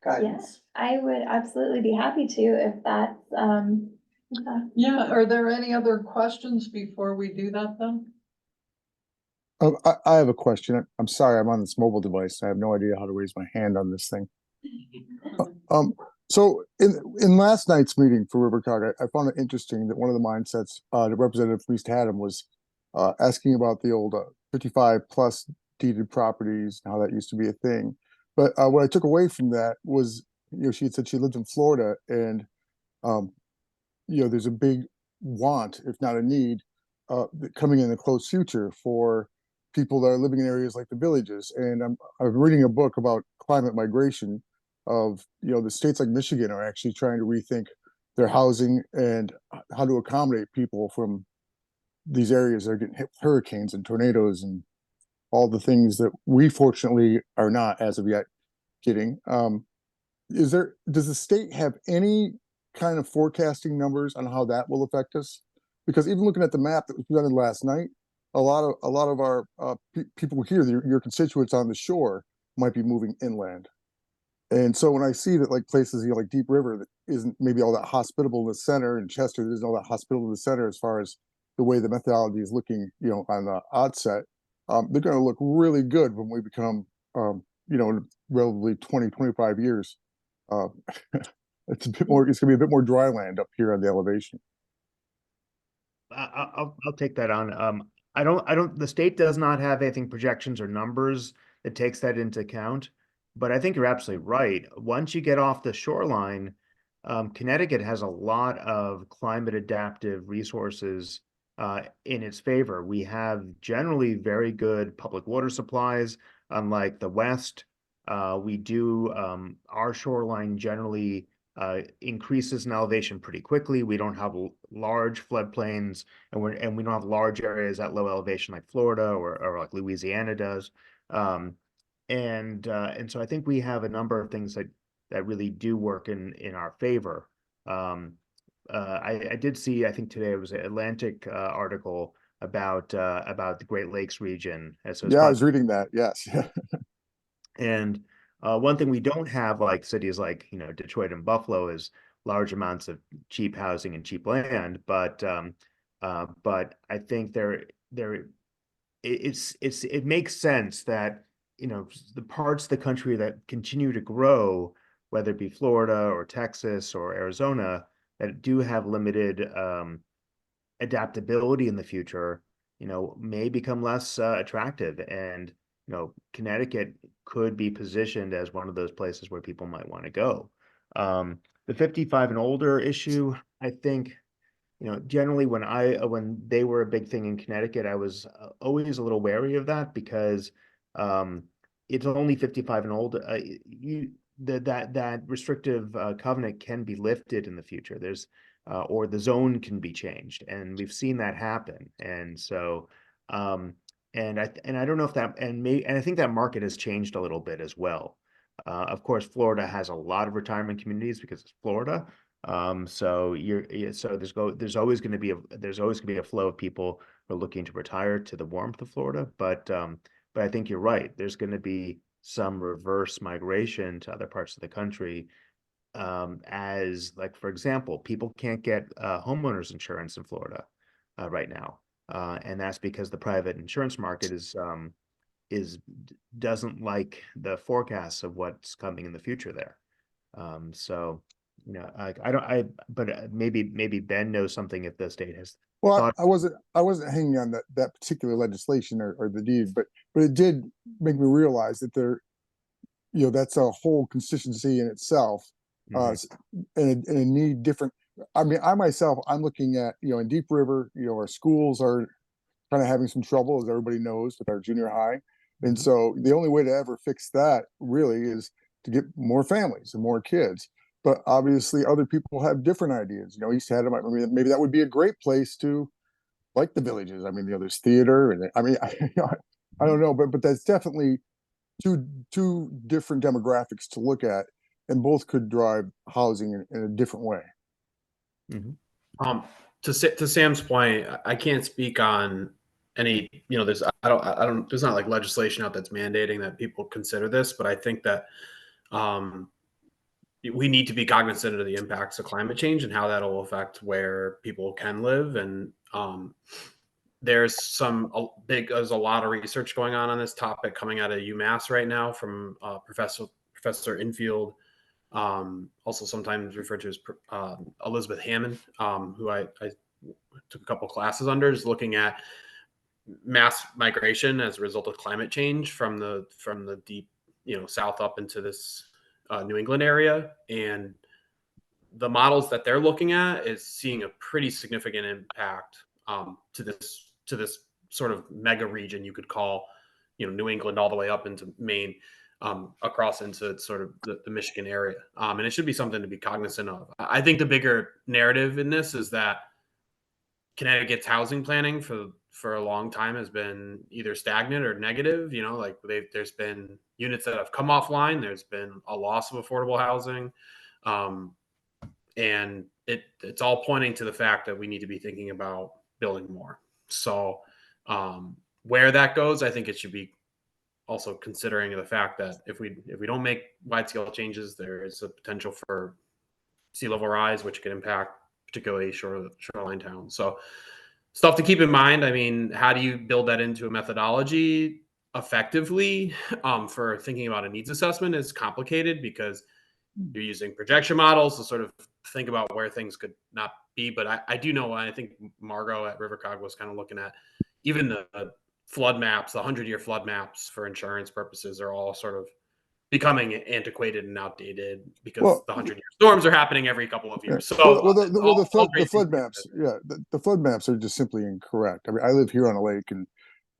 Speaker 7: guidance.
Speaker 1: I would absolutely be happy to if that's,
Speaker 2: Yeah, are there any other questions before we do that then?
Speaker 11: I have a question. I'm sorry, I'm on this mobile device. I have no idea how to raise my hand on this thing. So in last night's meeting for Rivercog, I found it interesting that one of the mindsets that Representative Priest had him was asking about the old 55 plus deeded properties and how that used to be a thing. But what I took away from that was, she had said she lived in Florida, and there's a big want, if not a need, coming in the close future for people that are living in areas like the villages. And I'm reading a book about climate migration of, the states like Michigan are actually trying to rethink their housing and how to accommodate people from these areas that are getting hit with hurricanes and tornadoes and all the things that we fortunately are not as of yet getting. Does the state have any kind of forecasting numbers on how that will affect us? Because even looking at the map that was presented last night, a lot of our people here, your constituents on the shore, might be moving inland. And so when I see that, like, places, like Deep River, that isn't maybe all that hospitable in the center, and Chester isn't all that hospitable in the center as far as the way the methodology is looking, on the outset, they're going to look really good when we become, in relatively 20, 25 years. Uh, it's going to be a bit more dry land up here on the elevation.
Speaker 9: I'll take that on. The state does not have, I think, projections or numbers that takes that into account. But I think you're absolutely right. Once you get off the shoreline, Connecticut has a lot of climate adaptive resources in its favor. We have generally very good public water supplies, unlike the West. Our shoreline generally increases in elevation pretty quickly. We don't have large floodplains, and we don't have large areas at low elevation like Florida or like Louisiana does. And so I think we have a number of things that really do work in our favor. I did see, I think today it was an Atlantic article about the Great Lakes region. And so
Speaker 11: Yeah, I was reading that. Yes.
Speaker 9: and one thing we don't have, like cities like, Detroit and Buffalo, is large amounts of cheap housing and cheap land. But I think it makes sense that, the parts of the country that continue to grow, whether it be Florida or Texas or Arizona, that do have limited adaptability in the future, may become less attractive. And, Connecticut could be positioned as one of those places where people might want to go. The 55 and older issue, I think, generally when they were a big thing in Connecticut, I was always a little wary of that because it's only 55 and older. That restrictive covenant can be lifted in the future. Or the zone can be changed, and we've seen that happen. And so, and I don't know if that, and I think that market has changed a little bit as well. Of course, Florida has a lot of retirement communities because it's Florida. So there's always going to be a flow of people who are looking to retire to the warmth of Florida. But I think you're right. There's going to be some reverse migration to other parts of the country. As, like, for example, people can't get homeowners insurance in Florida right now. And that's because the private insurance market doesn't like the forecasts of what's coming in the future there. So, but maybe Ben knows something if the state has
Speaker 11: Well,
Speaker 9: thought.
Speaker 11: I wasn't hanging on that particular legislation or the deed, but it did make me realize that that's a whole constituency in itself, and a need different. I mean, I'm looking at, in Deep River, our schools are kind of having some trouble, as everybody knows, with our junior high. And so the only way to ever fix that really is to get more families and more kids. But obviously other people have different ideas. East Haddam, maybe that would be a great place to, like the villages. I mean, there's theater, and I mean, I don't know, but that's definitely two different demographics to look at, and both could drive housing in a different way.
Speaker 10: To Sam's point, I can't speak on any, there's not like legislation out that's mandating that people consider this, but I think that we need to be cognizant of the impacts of climate change and how that'll affect where people can live. And there's a lot of research going on this topic coming out of UMass right now from Professor Infield, also sometimes referred to as Elizabeth Hammond, who I took a couple classes under, is looking at mass migration as a result of climate change from the deep, south up into this New England area. And the models that they're looking at is seeing a pretty significant impact to this sort of mega region you could call, New England all the way up into Maine, across into sort of the Michigan area. And it should be something to be cognizant of. I think the bigger narrative in this is that Connecticut's housing planning for a long time has been either stagnant or negative. Like there's been units that have come offline. There's been a loss of affordable housing. And it's all pointing to the fact that we need to be thinking about building more. So where that goes, I think it should be also considering the fact that if we don't make wide scale changes, there is a potential for sea level rise, which could impact particularly shoreline towns. So stuff to keep in mind. I mean, how do you build that into a methodology effectively for thinking about a needs assessment is complicated because you're using projection models to sort of think about where things could not be. But I do know, I think Margot at RiverCog was kind of looking at even the flood maps, the 100-year flood maps for insurance purposes are all sort of becoming antiquated and outdated because the 100-year storms are happening every couple of years. So
Speaker 11: the flood maps, the flood maps are just simply incorrect. I mean, I live here on a lake, and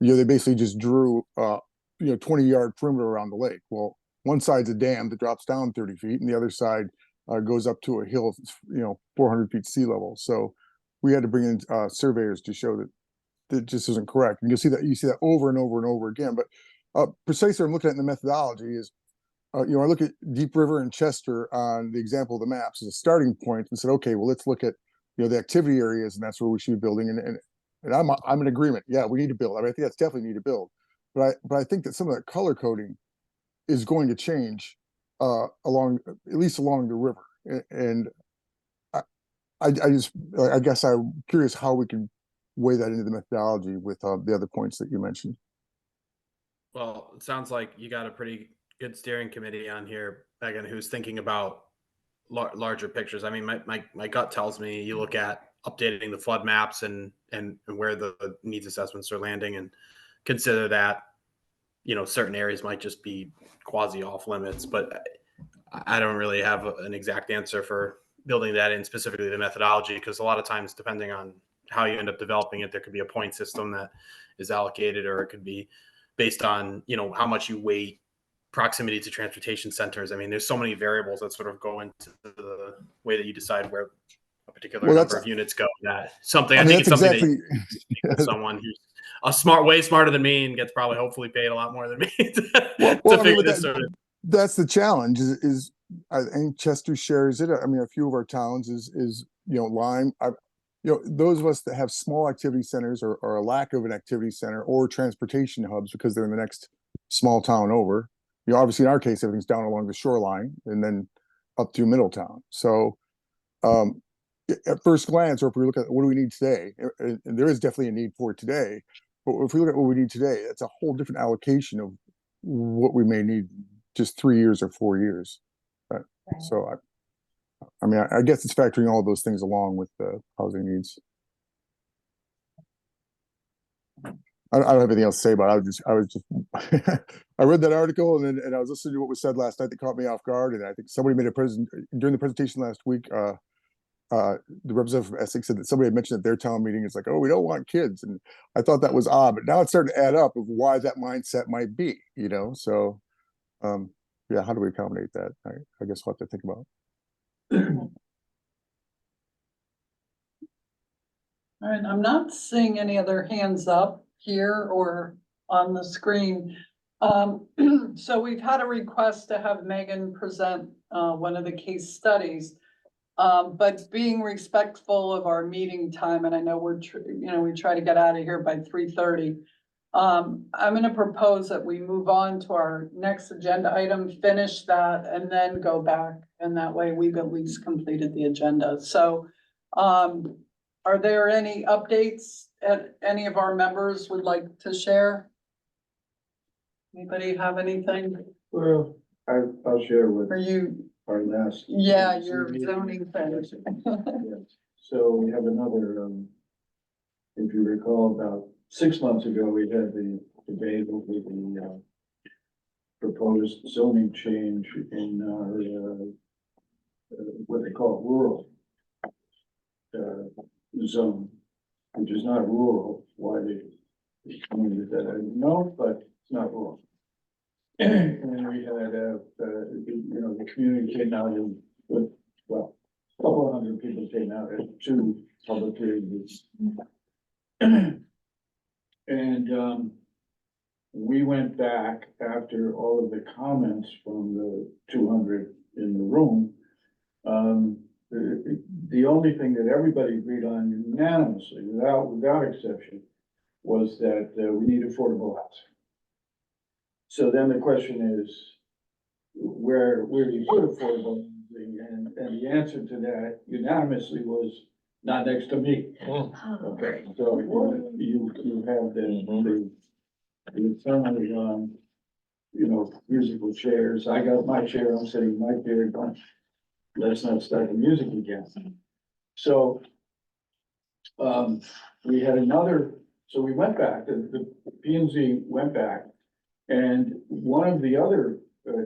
Speaker 11: they basically just drew 20-yard perimeter around the lake. Well, one side's a dam that drops down 30 feet, and the other side goes up to a hill, 400 feet sea level. So we had to bring in surveyors to show that that just isn't correct. And you see that over and over and over again. But precisely what I'm looking at in the methodology is, I look at Deep River and Chester on the example of the maps as a starting point and said, okay, well, let's look at, the activity areas, and that's where we should be building. And I'm in agreement. Yeah, we need to build. I mean, I think that's definitely need to build. But I think that some of that color coding is going to change at least along the river. And I guess I'm curious how we can weigh that into the methodology with the other points that you mentioned.
Speaker 10: Well, it sounds like you got a pretty good steering committee on here, Megan, who's thinking about larger pictures. I mean, my gut tells me you look at updating the flood maps and where the needs assessments are landing, and consider that certain areas might just be quasi off limits. But I don't really have an exact answer for building that in, specifically the methodology, because a lot of times, depending on how you end up developing it, there could be a point system that is allocated, or it could be based on how much you weight proximity to transportation centers. I mean, there's so many variables that sort of go into the way that you decide where a particular number of units go. That something I think it's something
Speaker 11: exactly,
Speaker 10: that someone who's way smarter than me and gets probably hopefully paid a lot more than me to figure this sort of.
Speaker 11: That's the challenge. Is I think Chester shares it. I mean, a few of our towns is Lyme. Those of us that have small activity centers or a lack of an activity center or transportation hubs because they're in the next small town over. Obviously in our case, everything's down along the shoreline and then up to Middletown. So at first glance, or if we look at what do we need today, and there is definitely a need for it today, but if we look at what we need today, it's a whole different allocation of what we may need just 3 years or 4 years. Right. So I mean, I guess it's factoring all of those things along with the housing needs. I don't have anything else to say about it. I was just I read that article and I was listening to what was said last night that caught me off guard. And I think somebody made during the presentation last week. The representative from Essex said that somebody had mentioned at their town meeting, it's like, oh, we don't want kids. And I thought that was odd, but now it's starting to add up of why that mindset might be, so yeah, how do we accommodate that? I guess we'll have to think about.
Speaker 2: All right, I'm not seeing any other hands up here or on the screen. So we've had a request to have Megan present one of the case studies. But being respectful of our meeting time, and I know we try to get out of here by 3:30. I'm going to propose that we move on to our next agenda item, finish that, and then go back. And that way we've at least completed the agenda. So, are there any updates that any of our members would like to share? Anybody have anything?
Speaker 6: Well, I'll share with
Speaker 2: Are you?
Speaker 6: our last.
Speaker 2: Yeah, your zoning thing.
Speaker 6: Yes. So we have another, if you recall, about 6 months ago, we had the debate over the proposed zoning change in our, what they call rural zone. which is not rural, why they excluded that, I don't know, but it's not rural. And we had, you know, the community came out and, well, a couple of hundred people came out at 2 public hearings. And, we went back after all of the comments from the 200 in the room. The only thing that everybody agreed on unanimously, without exception, was that we need affordable housing. So then the question is, where do you put affordable housing? And the answer to that unanimously was not next to me. Okay, so you have the certainly, you know, musical chairs. I got my chair, I'm sitting in my chair, but let's not start the music again. So, we had another, so we went back, the P and Z went back. And one of the other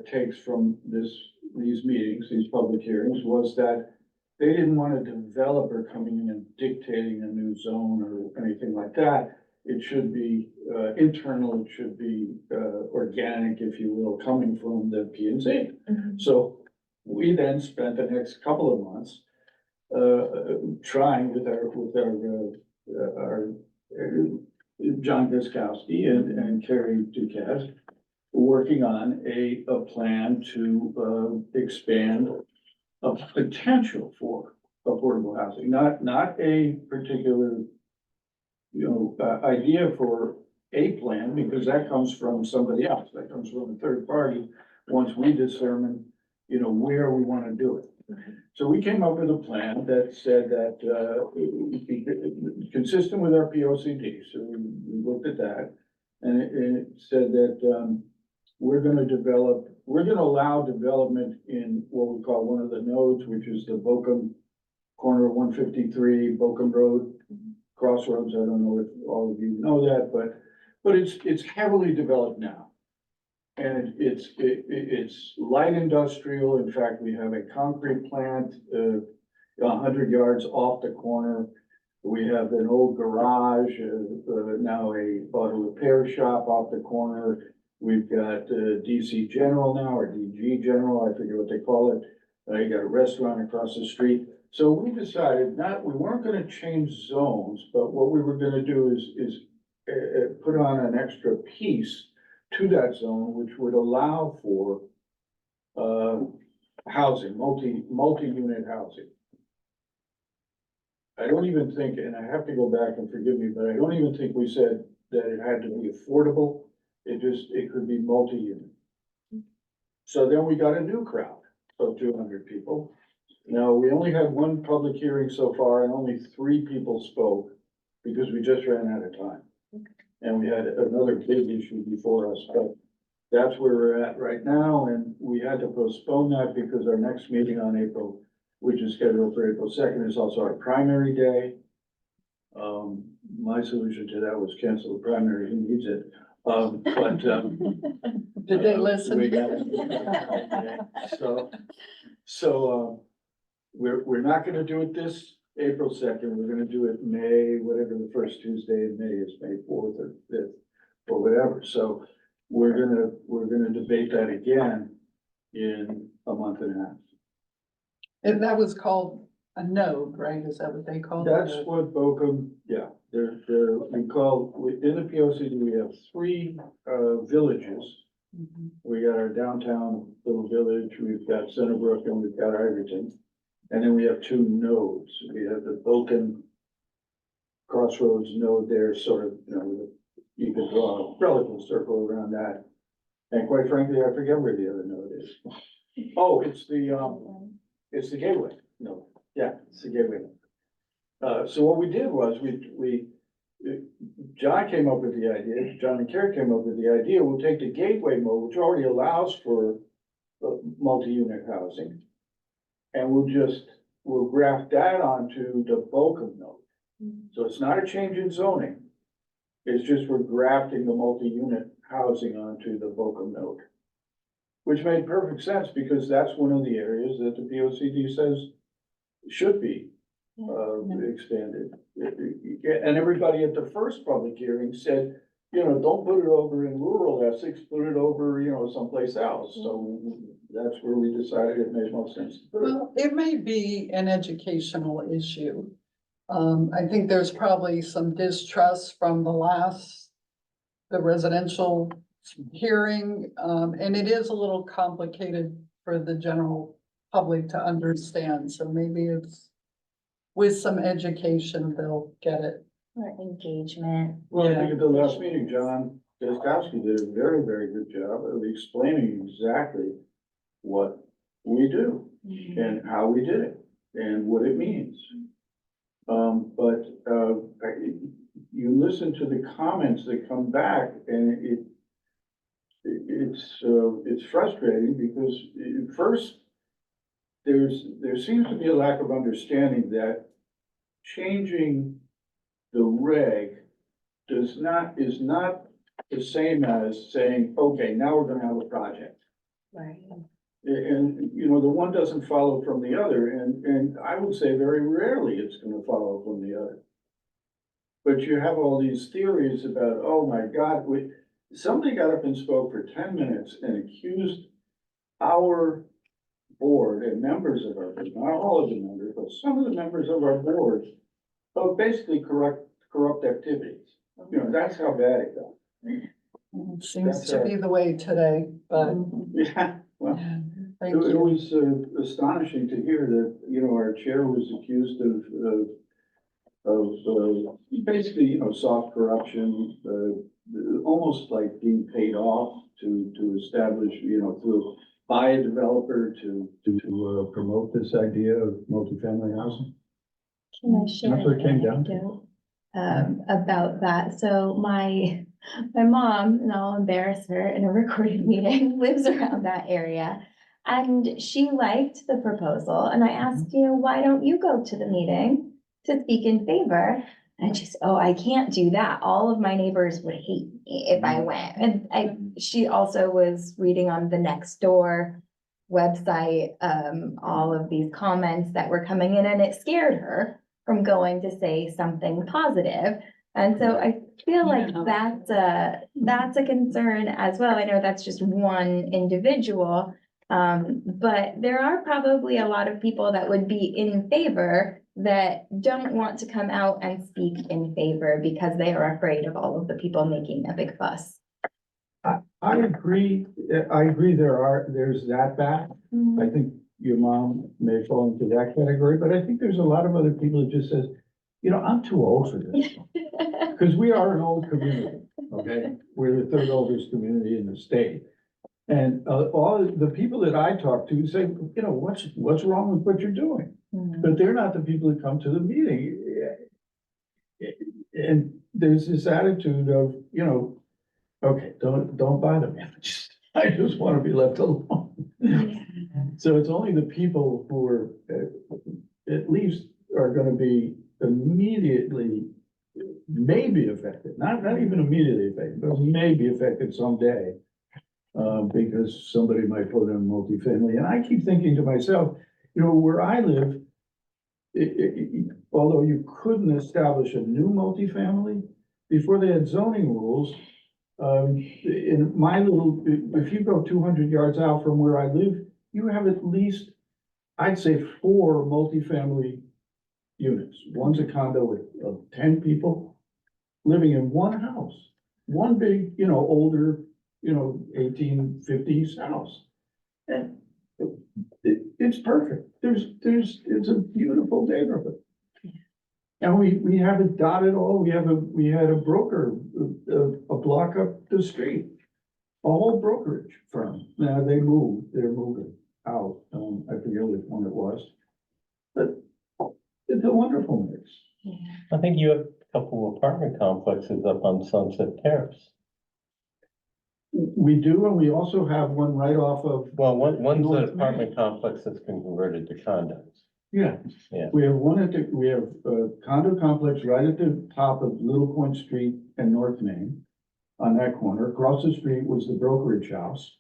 Speaker 6: takes from these meetings, these public hearings, was that they didn't want a developer coming in and dictating a new zone or anything like that. It should be internal, it should be organic, if you will, coming from the P and Z. So we then spent the next couple of months trying with our John Guskowski and Carrie Duquesne, working on a plan to expand a potential for affordable housing, not a particular, you know, idea for a plan, because that comes from somebody else, that comes from a third party, once we determine, you know, where we want to do it. So we came up with a plan that said that, consistent with our POCD, so we looked at that, and it said that, we're gonna allow development in what we call one of the nodes, which is the Bochum corner of 153, Bochum Road, Crossroads. I don't know if all of you know that, but it's heavily developed now. And it's light industrial. In fact, we have a concrete plant, 100 yards off the corner. We have an old garage, now a auto repair shop off the corner. We've got DC General now, or DG General, I forget what they call it. You got a restaurant across the street. So we decided we weren't gonna change zones, but what we were gonna do is put on an extra piece to that zone, which would allow for housing, multi-unit housing. I don't even think, and I have to go back and forgive me, but I don't even think we said that it had to be affordable. It could be multi-unit. So then we got a new crowd of 200 people. Now, we only had one public hearing so far and only 3 people spoke because we just ran out of time. And we had another big issue before us, but that's where we're at right now. And we had to postpone that because our next meeting on April, which is scheduled for April 2nd, is also our primary day. My solution to that was cancel the primary, who needs it?
Speaker 2: Did they listen?
Speaker 6: We're not gonna do it this April 2nd, we're gonna do it May, whatever the first Tuesday in May is, May 4th or 5th, or whatever. So we're gonna debate that again in a month and a half.
Speaker 2: And that was called a node, right? Is that what they called it?
Speaker 6: That's what Bochum, yeah, within the POCD, we have 3 villages.
Speaker 2: Mhm.
Speaker 6: We got our downtown little village, we've got Centerbrook, and we've got Iverton. And then we have 2 nodes. We have the Bochum Crossroads node there, sort of, you know, you could draw a relative circle around that. And quite frankly, I forget where the other node is. Oh, it's the gateway. No, yeah, it's the gateway. So what we did was John came up with the idea, John and Carrie came up with the idea, we'll take the gateway mode, which already allows for multi-unit housing. And we'll graft that onto the Bochum node. So it's not a change in zoning. It's just we're grafting the multi-unit housing onto the Bochum node. Which made perfect sense because that's one of the areas that the POCD says should be expanded. And everybody at the first public hearing said, you know, don't put it over in rural Essex, put it over, you know, someplace else. So that's where we decided it made most sense to put it.
Speaker 2: Well, it may be an educational issue. I think there's probably some distrust from the residential hearing, and it is a little complicated for the general public to understand, so maybe it's with some education, they'll get it.
Speaker 1: Or engagement.
Speaker 6: Well, I think at the last meeting, John Gaskowski did a very, very good job of explaining exactly what we do and how we did it and what it means. You listen to the comments that come back and it's frustrating because first, there seems to be a lack of understanding that changing the reg is not the same as saying, okay, now we're gonna have a project.
Speaker 1: Right.
Speaker 6: And, you know, the one doesn't follow from the other, and I would say very rarely it's gonna follow from the other. But you have all these theories about, oh my God, somebody got up and spoke for 10 minutes and accused our board and members of our board, not all of the members, but some of the members of our board, of basically corrupt activities. You know, that's how bad it got.
Speaker 2: Seems to be the way today, but.
Speaker 6: Yeah, well,
Speaker 2: Thank
Speaker 6: it
Speaker 2: you.
Speaker 6: was astonishing to hear that, you know, our chair was accused of basically, you know, soft corruption, almost like being paid off to establish, you know, by a developer to promote this idea of multifamily housing.
Speaker 1: Can I share
Speaker 6: That's what it came down to.
Speaker 1: an anecdote, about that? So my mom, and I'll embarrass her in a recorded meeting, lives around that area. And she liked the proposal, and I asked, you know, why don't you go to the meeting to speak in favor? And she said, oh, I can't do that. All of my neighbors would hate me if I went. And she also was reading on the Nextdoor website, all of these comments that were coming in, and it scared her from going to say something positive. And so I feel like that's a concern as well. I know that's just one individual. But there are probably a lot of people that would be in favor that don't want to come out and speak in favor because they are afraid of all of the people making a big fuss.
Speaker 6: I agree, there's that back. I think your mom may fall into that category, but I think there's a lot of other people that just says, you know, I'm too old for this. Because we are an old community, okay? We're the third oldest community in the state. And all the people that I talk to say, you know, what's wrong with what you're doing? But they're not the people that come to the meeting. And there's this attitude of, you know, okay, don't bother me. I just want to be left alone. So it's only the people who are at least are going to be immediately maybe affected, not even immediately affected, but maybe affected someday. Because somebody might put in multifamily. And I keep thinking to myself, you know, where I live, although you couldn't establish a new multifamily, before they had zoning rules, in my little, if you go 200 yards out from where I live, you have at least, I'd say 4 multifamily units. One's a condo of 10 people living in one house, one big, you know, older, you know, 1850s house. And it's perfect. It's a beautiful neighborhood. And we have it dotted all, we had a broker, a block up the street, a whole brokerage firm. Now they're moving out. I forget which one it was, but it's a wonderful mix.
Speaker 12: I think you have a couple of apartment complexes up on Sunset Terrace.
Speaker 6: We do, and we also have one right off of.
Speaker 12: Well, one's
Speaker 6: North
Speaker 12: an apartment complex that's been converted to condos.
Speaker 6: Yeah.
Speaker 12: Yeah.
Speaker 6: We have we have a condo complex right at the top of Little Point Street and North Main. On that corner, across the street was the brokerage house,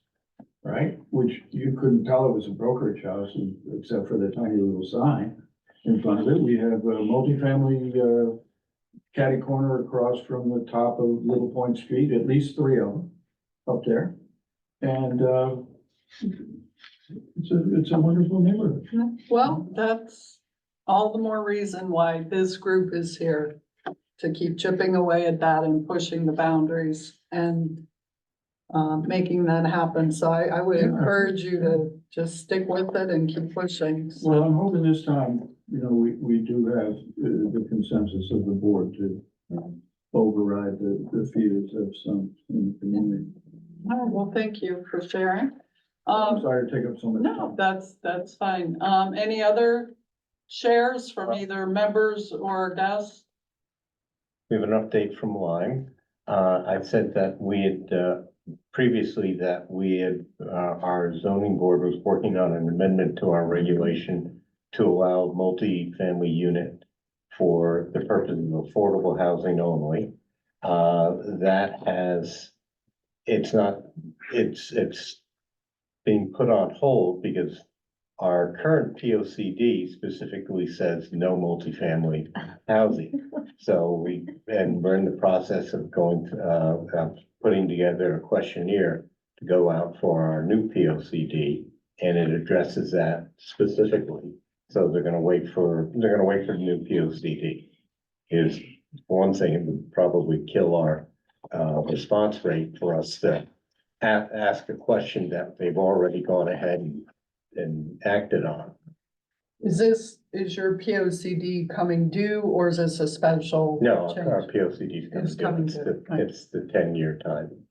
Speaker 6: right? Which you couldn't tell it was a brokerage house except for the tiny little sign. in front of it. We have a multifamily, catty corner across from the top of Little Point Street, at least 3 of them up there. And, it's a wonderful neighborhood.
Speaker 2: Well, that's all the more reason why this group is here, to keep chipping away at that and pushing the boundaries and making that happen. So I would
Speaker 6: Yeah.
Speaker 2: encourage you to just stick with it and keep pushing. So-
Speaker 6: Well, I'm hoping this time, we do have the consensus of the board to override the fears of some in the community.
Speaker 2: Oh, well, thank you for sharing.
Speaker 6: I'm sorry to take up so much
Speaker 2: No,
Speaker 6: time.
Speaker 2: that's fine. Any other shares from either members or guests?
Speaker 5: We have an update from Lyme. I've said that we had, previously that we had, our zoning board was working on an amendment to our regulation to allow multi-family unit for the purpose of affordable housing only. That has, it's being put on hold because our current POCD specifically says no multifamily housing. So we're in the process of going to, putting together a questionnaire to go out for our new POCD, and it addresses that specifically. So they're gonna wait for the new POCD. Is one thing, it would probably kill our response rate for us to ask a question that they've already gone ahead and acted on.
Speaker 2: Is your POCD coming due, or is this a special?
Speaker 5: No,
Speaker 2: change?
Speaker 5: our POCD is
Speaker 2: It's coming
Speaker 5: coming due.
Speaker 2: due, right.
Speaker 5: It's the 10-year time.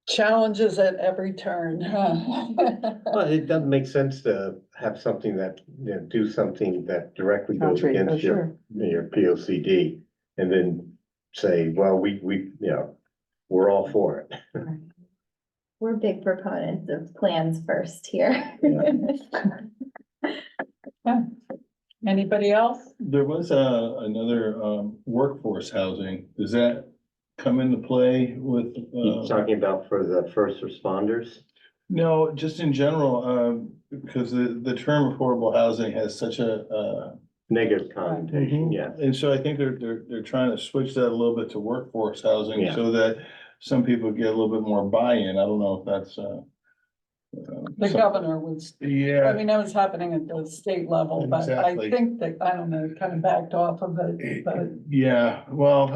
Speaker 2: Challenges at every turn, huh?
Speaker 5: But it doesn't make sense to have something that, do something that directly goes
Speaker 7: Contrary, oh,
Speaker 5: against
Speaker 7: sure.
Speaker 5: your POCD. And then say, well, we're all for it.
Speaker 1: We're big proponents of plans first here.
Speaker 2: Anybody else?
Speaker 13: There was another workforce housing. Does that come into play with?
Speaker 5: You're talking about for the first responders?
Speaker 13: No, just in general, because the term affordable housing has such a
Speaker 5: Negative connotation,
Speaker 13: Mhm.
Speaker 5: yes.
Speaker 13: And so I think they're trying to switch that a little bit to workforce housing
Speaker 5: Yeah.
Speaker 13: so that some people get a little bit more buy-in. I don't know if that's
Speaker 2: The governor was, I
Speaker 13: Yeah,
Speaker 2: mean, that was happening at the state level, but I
Speaker 13: Exactly.
Speaker 2: think that, I don't know, kind of backed off of it, but.
Speaker 13: yeah, well,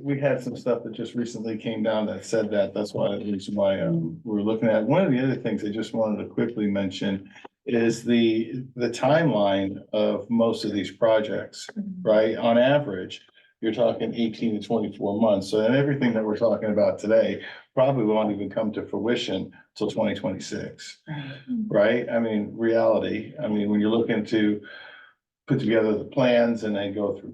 Speaker 13: we had some stuff that just recently came down that said that. That's why, the reason why we're looking at. One of the other things I just wanted to quickly mention is the timeline of most of these projects, right? On average, you're talking 18 to 24 months. So and everything that we're talking about today probably won't even come to fruition till 2026, right? I mean, reality, when you're looking to put together the plans and then go through,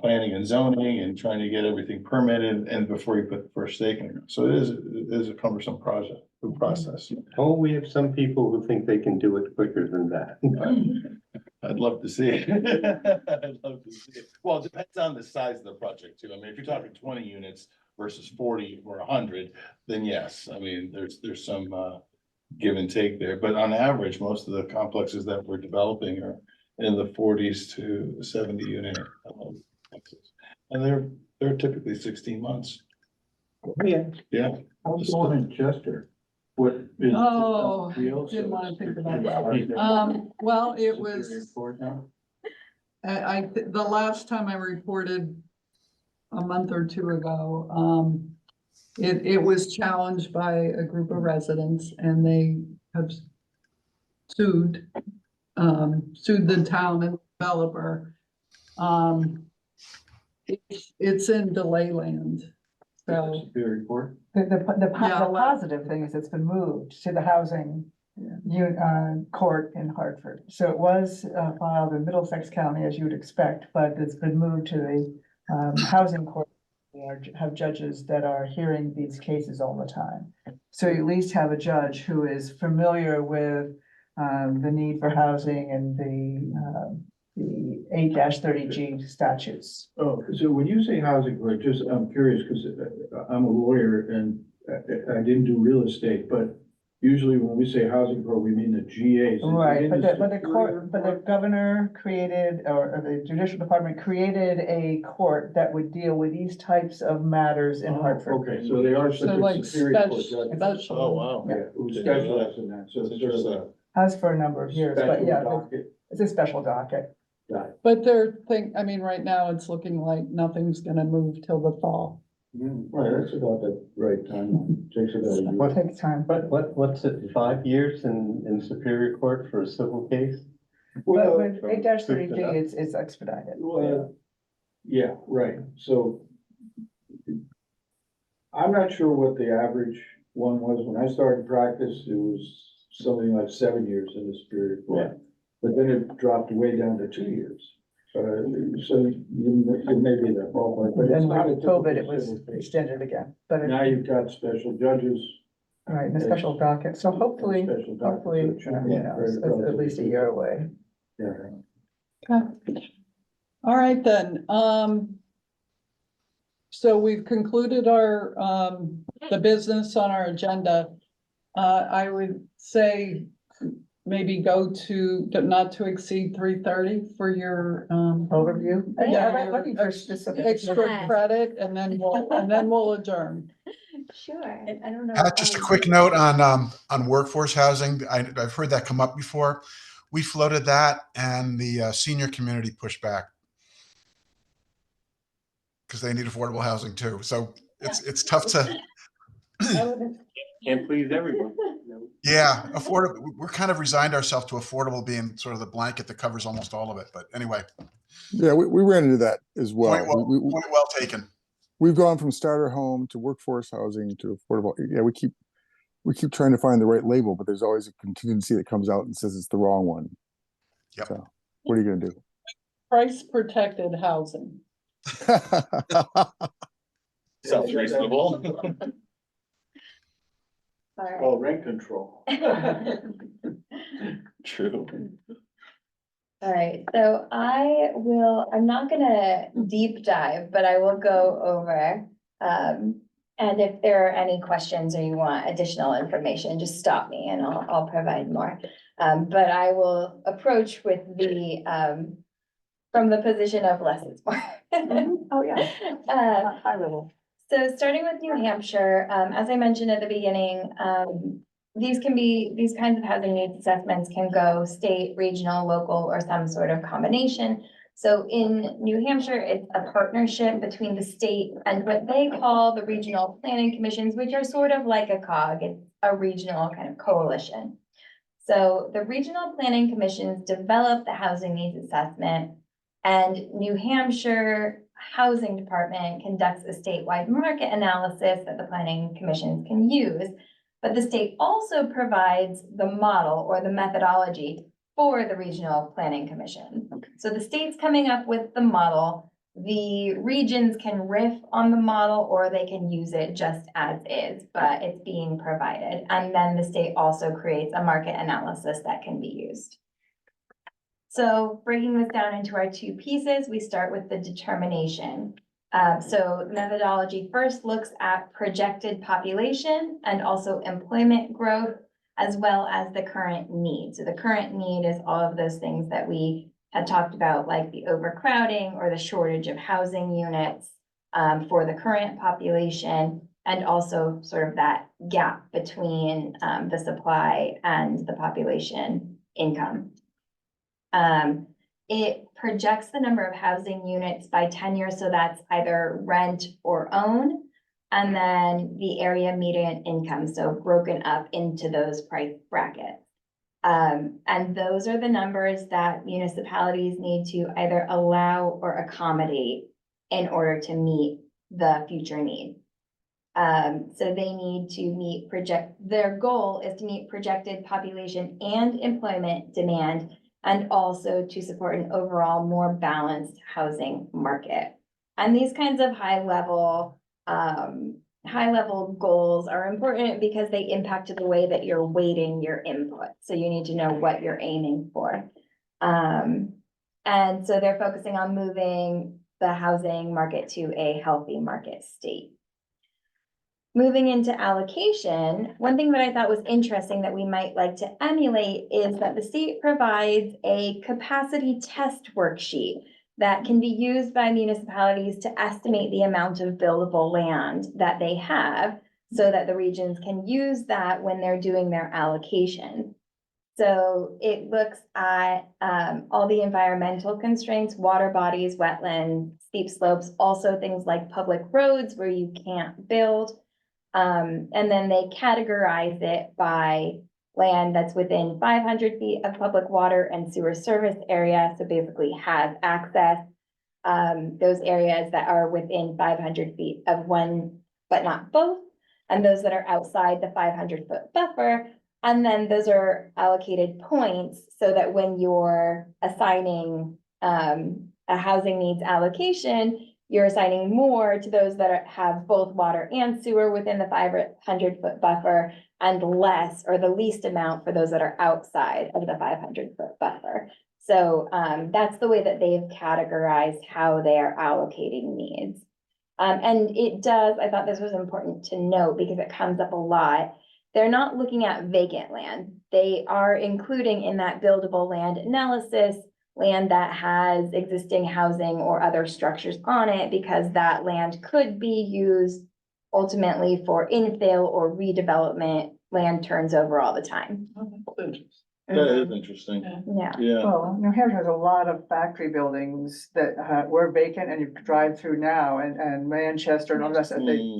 Speaker 13: planning and zoning and trying to get everything permitted and before you put the first stake in. So it is a cumbersome process.
Speaker 5: Oh, we have some people who think they can do it quicker than that.
Speaker 13: I'd love to see it. I'd love to see it. Well, it depends on the size of the project too. If you're talking 20 units versus 40 or 100, then yes, there's some give and take there. But on average, most of the complexes that we're developing are in the 40s to 70 unit. And they're typically 16 months.
Speaker 5: Yeah.
Speaker 13: Yeah.
Speaker 6: How's the one in Chester? What is?
Speaker 2: Oh, didn't want to think about that. Well, it was, the last time I reported a month or two ago, it was challenged by a group of residents and they have sued the town and developer. It's in delay land. So,
Speaker 6: Superior Court?
Speaker 7: The
Speaker 2: Yeah.
Speaker 7: positive thing is it's been moved to the housing court in Hartford. So it was filed in Middlesex County, as you would expect, but it's been moved to the housing court. We have judges that are hearing these cases all the time. So you at least have a judge who is familiar with the need for housing and the 8-30G statutes.
Speaker 6: Oh, so when you say housing court, I'm curious, because I'm a lawyer and I didn't do real estate, but Usually when we say housing pro, we mean the GAs.
Speaker 7: Right, but the
Speaker 6: Superior
Speaker 7: court, but the governor created, or the judicial department created a court that would deal with these types of matters in
Speaker 6: Oh,
Speaker 7: Hartford.
Speaker 6: okay, so they are
Speaker 2: So like
Speaker 6: superior court
Speaker 2: special,
Speaker 6: judges.
Speaker 2: special.
Speaker 13: Oh, wow.
Speaker 6: Yeah, who specialize in that, so it's sort of a
Speaker 7: Has for a number of years, but
Speaker 6: special
Speaker 7: yeah,
Speaker 6: docket.
Speaker 7: it's a special docket.
Speaker 6: Got it.
Speaker 2: But I mean, right now it's looking like nothing's gonna move till the fall.
Speaker 6: Right, that's about the right time. Takes about a year.
Speaker 7: It takes time.
Speaker 12: What's it, 5 years in Superior Court for a civil case?
Speaker 7: But
Speaker 6: Well,
Speaker 7: with eight thirty G, it's expedited.
Speaker 6: well, yeah, right, so I'm not sure what the average one was. When I started practice, it was something like 7 years in the Superior Court. But then it dropped way down to 2 years. So it may be that ballpark, but it's
Speaker 7: And
Speaker 6: not a
Speaker 7: with COVID, it
Speaker 6: typical
Speaker 7: was
Speaker 6: civil case.
Speaker 7: extended again, but
Speaker 6: Now
Speaker 7: it,
Speaker 6: you've got special judges.
Speaker 7: right, in a special docket, so hopefully,
Speaker 6: Special dockets,
Speaker 7: hopefully,
Speaker 6: so it should be
Speaker 7: you know,
Speaker 6: very
Speaker 7: it's at least a year away.
Speaker 6: Yeah.
Speaker 2: All right then, so we've concluded our, the business on our agenda. I would say maybe go to, not to exceed 3:30 for your,
Speaker 7: Overview.
Speaker 2: Yeah,
Speaker 7: I'm looking for specific.
Speaker 2: extra credit, and then we'll adjourn.
Speaker 1: Sure. I don't know.
Speaker 3: Just a quick note on workforce housing. I've heard that come up before. We floated that and the senior community pushed back because they need affordable housing too. So it's tough to,
Speaker 5: Can't please everyone.
Speaker 3: yeah, affordable. We're kind of resigned ourselves to affordable being sort of the blanket that covers almost all of it. But anyway,
Speaker 11: Yeah, we ran into that as well.
Speaker 3: point well taken.
Speaker 11: We've gone from starter home to workforce housing to affordable. Yeah, we keep trying to find the right label, but there's always a contingency that comes out and says it's the wrong one.
Speaker 3: Yep.
Speaker 11: So what are you gonna do?
Speaker 2: Price protected housing.
Speaker 13: Sounds reasonable.
Speaker 1: All right.
Speaker 6: Oh, rent control.
Speaker 13: True.
Speaker 1: All right, so I'm not gonna deep dive, but I will go over. And if there are any questions or you want additional information, just stop me and I'll provide more. But I will approach with from the position of less is more.
Speaker 7: Oh, yeah, high level.
Speaker 1: So starting with New Hampshire, as I mentioned at the beginning, these kinds of housing needs assessments can go state, regional, local, or some sort of combination. So in New Hampshire, it's a partnership between the state and what they call the regional planning commissions, which are sort of like a cog. It's a regional kind of coalition. So the regional planning commissions develop the housing needs assessment, and New Hampshire Housing Department conducts a statewide market analysis that the planning commissions can use. But the state also provides the model or the methodology for the regional planning commission. So the state's coming up with the model. The regions can riff on the model or they can use it just as is, but it's being provided. And then the state also creates a market analysis that can be used. So breaking this down into our two pieces, we start with the determination. So methodology first looks at projected population and also employment growth, as well as the current need. So the current need is all of those things that we had talked about, like the overcrowding or the shortage of housing units for the current population, and also sort of that gap between the supply and the population income. It projects the number of housing units by tenure, so that's either rent or own, and then the area median income, so broken up into those price brackets. And those are the numbers that municipalities need to either allow or accommodate in order to meet the future need. So they need to their goal is to meet projected population and employment demand, and also to support an overall more balanced housing market. And these kinds of high level goals are important because they impact the way that you're weighting your input. So you need to know what you're aiming for. And so they're focusing on moving the housing market to a healthy market state. Moving into allocation, one thing that I thought was interesting that we might like to emulate is that the state provides a capacity test worksheet that can be used by municipalities to estimate the amount of buildable land that they have, so that the regions can use that when they're doing their allocation. So it looks at all the environmental constraints, water bodies, wetlands, steep slopes, also things like public roads where you can't build. And then they categorize it by land that's within 500 feet of public water and sewer service area, so basically has access. Those areas that are within 500 feet of one, but not both, and those that are outside the 500-foot buffer. And then those are allocated points so that when you're assigning a housing needs allocation, you're assigning more to those that have both water and sewer within the 500-foot buffer, and less or the least amount for those that are outside of the 500-foot buffer. So that's the way that they've categorized how they are allocating needs. And it does, I thought this was important to note because it comes up a lot. They're not looking at vacant land. They are including in that buildable land analysis land that has existing housing or other structures on it, because that land could be used ultimately for infill or redevelopment. Land turns over all the time.
Speaker 13: That is interesting.
Speaker 1: Yeah.
Speaker 13: Yeah.
Speaker 7: Well, New Hampshire has a lot of factory buildings that were vacant, and you drive through now, and Manchester and all the rest,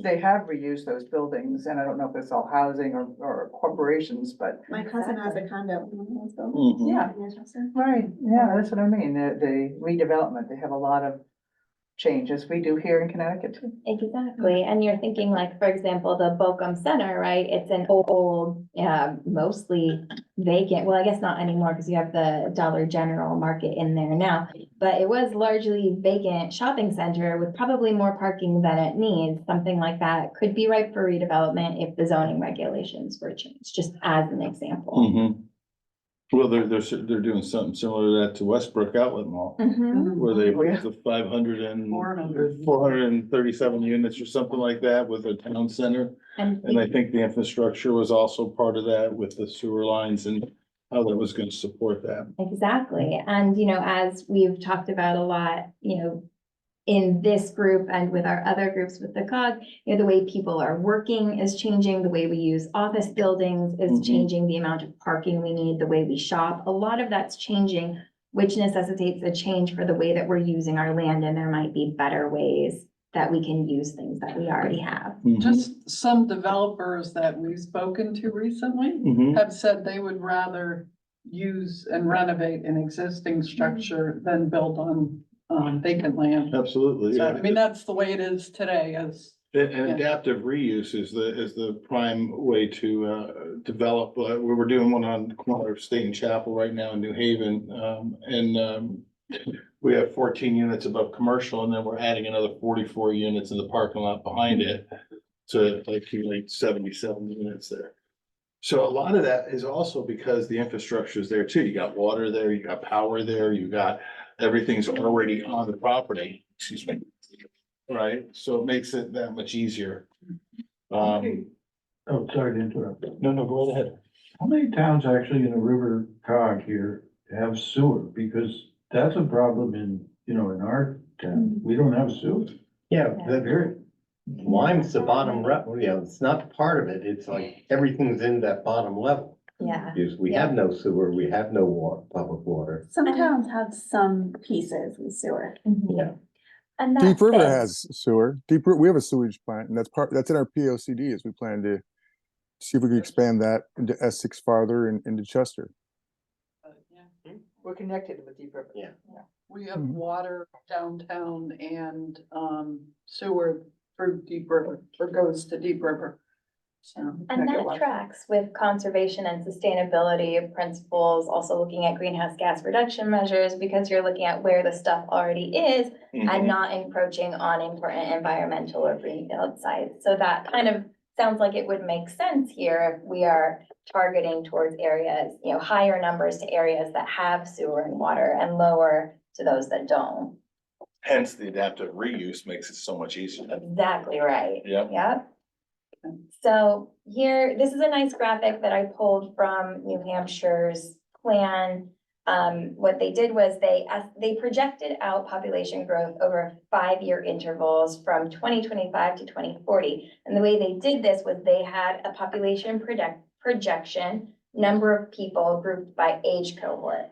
Speaker 7: they have reused those buildings, and I don't know if it's all housing or corporations, but.
Speaker 4: My cousin has a condo in one of those buildings.
Speaker 13: Mhm.
Speaker 7: Yeah. Right, yeah, that's what I mean, the redevelopment, they have a lot of changes, we do here in Connecticut too.
Speaker 1: Exactly, and you're thinking like, for example, the Bochum Center, right? It's an old, mostly vacant, well, I guess not anymore because you have the Dollar General market in there now. But it was largely vacant shopping center with probably more parking than it needs. Something like that could be ripe for redevelopment if the zoning regulations were changed, just as an example.
Speaker 13: Mhm. Well, they're doing something similar to that to Westbrook Outlet Mall,
Speaker 1: Mhm.
Speaker 13: where they
Speaker 7: Oh, yeah.
Speaker 13: put the
Speaker 2: 400.
Speaker 13: 437 units or something like that with a town center. And I think the infrastructure was also part of that with the sewer lines and how that was gonna support that.
Speaker 1: Exactly, and as we've talked about a lot, in this group and with our other groups with the COG, the way people are working is changing, the way we use office buildings is
Speaker 13: Mhm.
Speaker 1: changing, the amount of parking we need, the way we shop, a lot of that's changing, which necessitates a change for the way that we're using our land, and there might be better ways that we can use things that we already have.
Speaker 13: Mhm.
Speaker 2: Just some developers that we've spoken to recently
Speaker 13: Mhm.
Speaker 2: have said they would rather use and renovate an existing structure than build on vacant land.
Speaker 13: Absolutely,
Speaker 2: So,
Speaker 13: yeah.
Speaker 2: I mean, that's the way it is today as.
Speaker 13: And adaptive reuse is the prime way to develop. We were doing one on the corner of State and Chapel right now in New Haven. We have 14 units above commercial, and then we're adding another 44 units in the parking lot behind it to accumulate 77 units there. So a lot of that is also because the infrastructure is there too. You got water there, you got power there, you got, everything's already on the property, excuse me. Right, so it makes it that much easier.
Speaker 6: Oh, sorry to interrupt.
Speaker 13: No, go right ahead.
Speaker 6: How many towns actually in the river cog here have sewer? Because that's a problem in our town. We don't have sewer.
Speaker 5: Yeah, the
Speaker 6: Period.
Speaker 5: Lime's the bottom it's not part of it. It's like everything's in that bottom level.
Speaker 1: Yeah.
Speaker 5: Because we have no sewer, we have no water, public water.
Speaker 4: Some towns have some pieces with sewer.
Speaker 1: Yeah. And that's
Speaker 11: Deep River
Speaker 1: it.
Speaker 11: has sewer. We have a sewage plant, and that's in our POCD as we plan to see if we can expand that into Essex farther and into Chester.
Speaker 7: We're connected with Deep River.
Speaker 5: Yeah.
Speaker 2: We have
Speaker 11: Mhm.
Speaker 2: water downtown and sewer through Deep River, or goes to Deep River. So.
Speaker 1: And that tracks with conservation and sustainability principles, also looking at greenhouse gas reduction measures, because you're looking at where the stuff already is and not encroaching on important environmental or greenfield sites. So that kind of sounds like it would make sense here if we are targeting towards areas, higher numbers to areas that have sewer and water and lower to those that don't.
Speaker 13: Hence, the adaptive reuse makes it so much easier.
Speaker 1: Exactly right.
Speaker 13: Yep.
Speaker 1: Yep. So here, this is a nice graphic that I pulled from New Hampshire's plan. What they did was they projected out population growth over 5-year intervals from 2025 to 2040. And the way they did this was they had a population projection, number of people grouped by age cohort.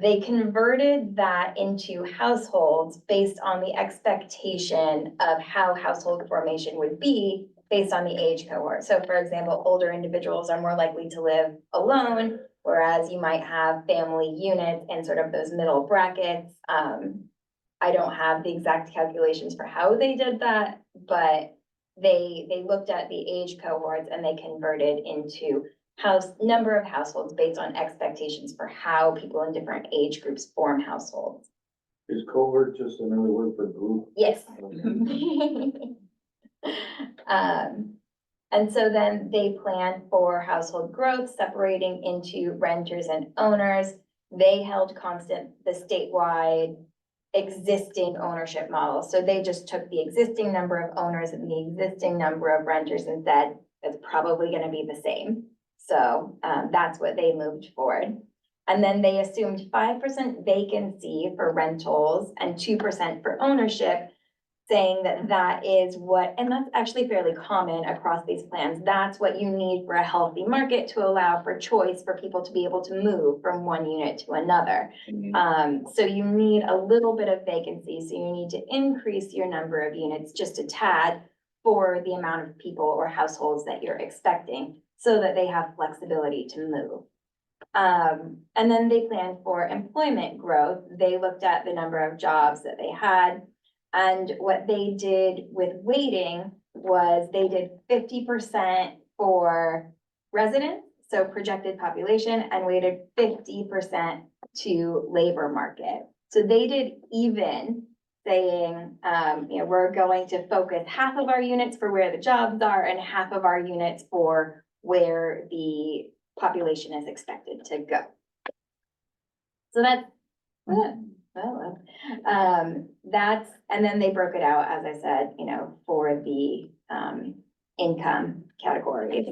Speaker 1: They converted that into households based on the expectation of how household formation would be based on the age cohort. So for example, older individuals are more likely to live alone, whereas you might have family units in sort of those middle brackets. I don't have the exact calculations for how they did that, but they looked at the age cohorts and they converted into number of households based on expectations for how people in different age groups form households.
Speaker 6: Is cohort just another word for group?
Speaker 1: Yes. And so then they planned for household growth, separating into renters and owners. They held constant the statewide existing ownership model. So they just took the existing number of owners and the existing number of renters and said, it's probably going to be the same. So that's what they moved forward. And then they assumed 5% vacancy for rentals and 2% for ownership, saying that that is what, and that's actually fairly common across these plans. That's what you need for a healthy market to allow for choice for people to be able to move from one unit to another. So you need a little bit of vacancy. So you need to increase your number of units just a tad for the amount of people or households that you're expecting, so that they have flexibility to move. And then they planned for employment growth. They looked at the number of jobs that they had. And what they did with weighting was they did 50% for residents, so projected population, and weighted 50% to labor market. So they did even, saying, we're going to focus half of our units for where the jobs are and half of our units for where the population is expected to go. So that's, and then they broke it out, as I said, for the income categories.